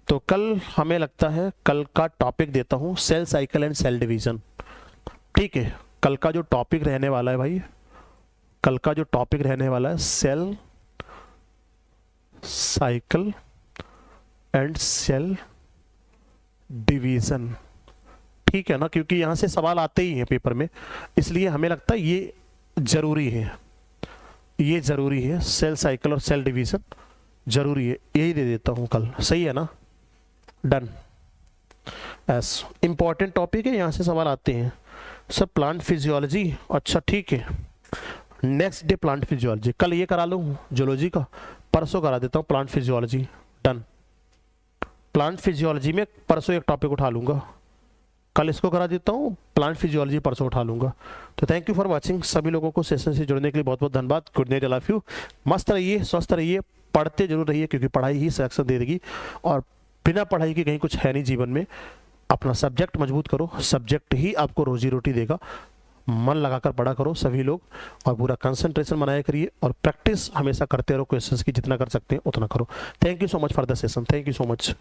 तो कल हमें लगता है कल का टॉपिक देता हूं cell cycle and cell division. ठीक है, कल का जो टॉपिक रहने वाला है भाई, कल का जो टॉपिक रहने वाला है cell cycle and cell division. ठीक है ना, क्योंकि यहां से सवाल आते ही हैं पेपर में, इसलिए हमें लगता है ये जरूरी है, ये जरूरी है, सेल साइकिल और सेल डिवीजन जरूरी है। यही दे देता हूं कल, सही है ना, डन। एस इंपॉर्टेंट टॉपिक है, यहां से सवाल आते हैं सब। प्लांट फिजियोलॉजी, अच्छा ठीक है, नेक्स्ट डे प्लांट फिजियोलॉजी। कल ये करा लूँ जूलॉजी का, परसों करा देता हूँ plant physiology, done. Plant physiology में परसों एक टॉपिक उठा लूंगा, कल इसको करा देता हूँ, प्लांट फिजियोलॉजी परसों उठा लूँगा। तो थैंक यू फॉर वाचिंग, सभी लोगों को सेशन से जुड़ने के लिए बहुत बहुत धन्यवाद। Good night, I love you. मस्त रहिए, स्वस्थ रहिए, पढ़ते जरूर रहिए, क्योंकि पढ़ाई ही सिलेक्शन दे देगी, और बिना पढ़ाई के कहीं कुछ है नहीं जीवन में। अपना सब्जेक्ट मजबूत करो, सब्जेक्ट ही आपको रोजी रोटी देगा। मन लगाकर पढ़ा करो सभी लोग, और पूरा कंसंट्रेशन बनाया करिए, और प्रैक्टिस हमेशा करते रहो क्वेश्चंस की, जितना कर सकते हैं उतना करो। Thank you so much for the session, thank you so much.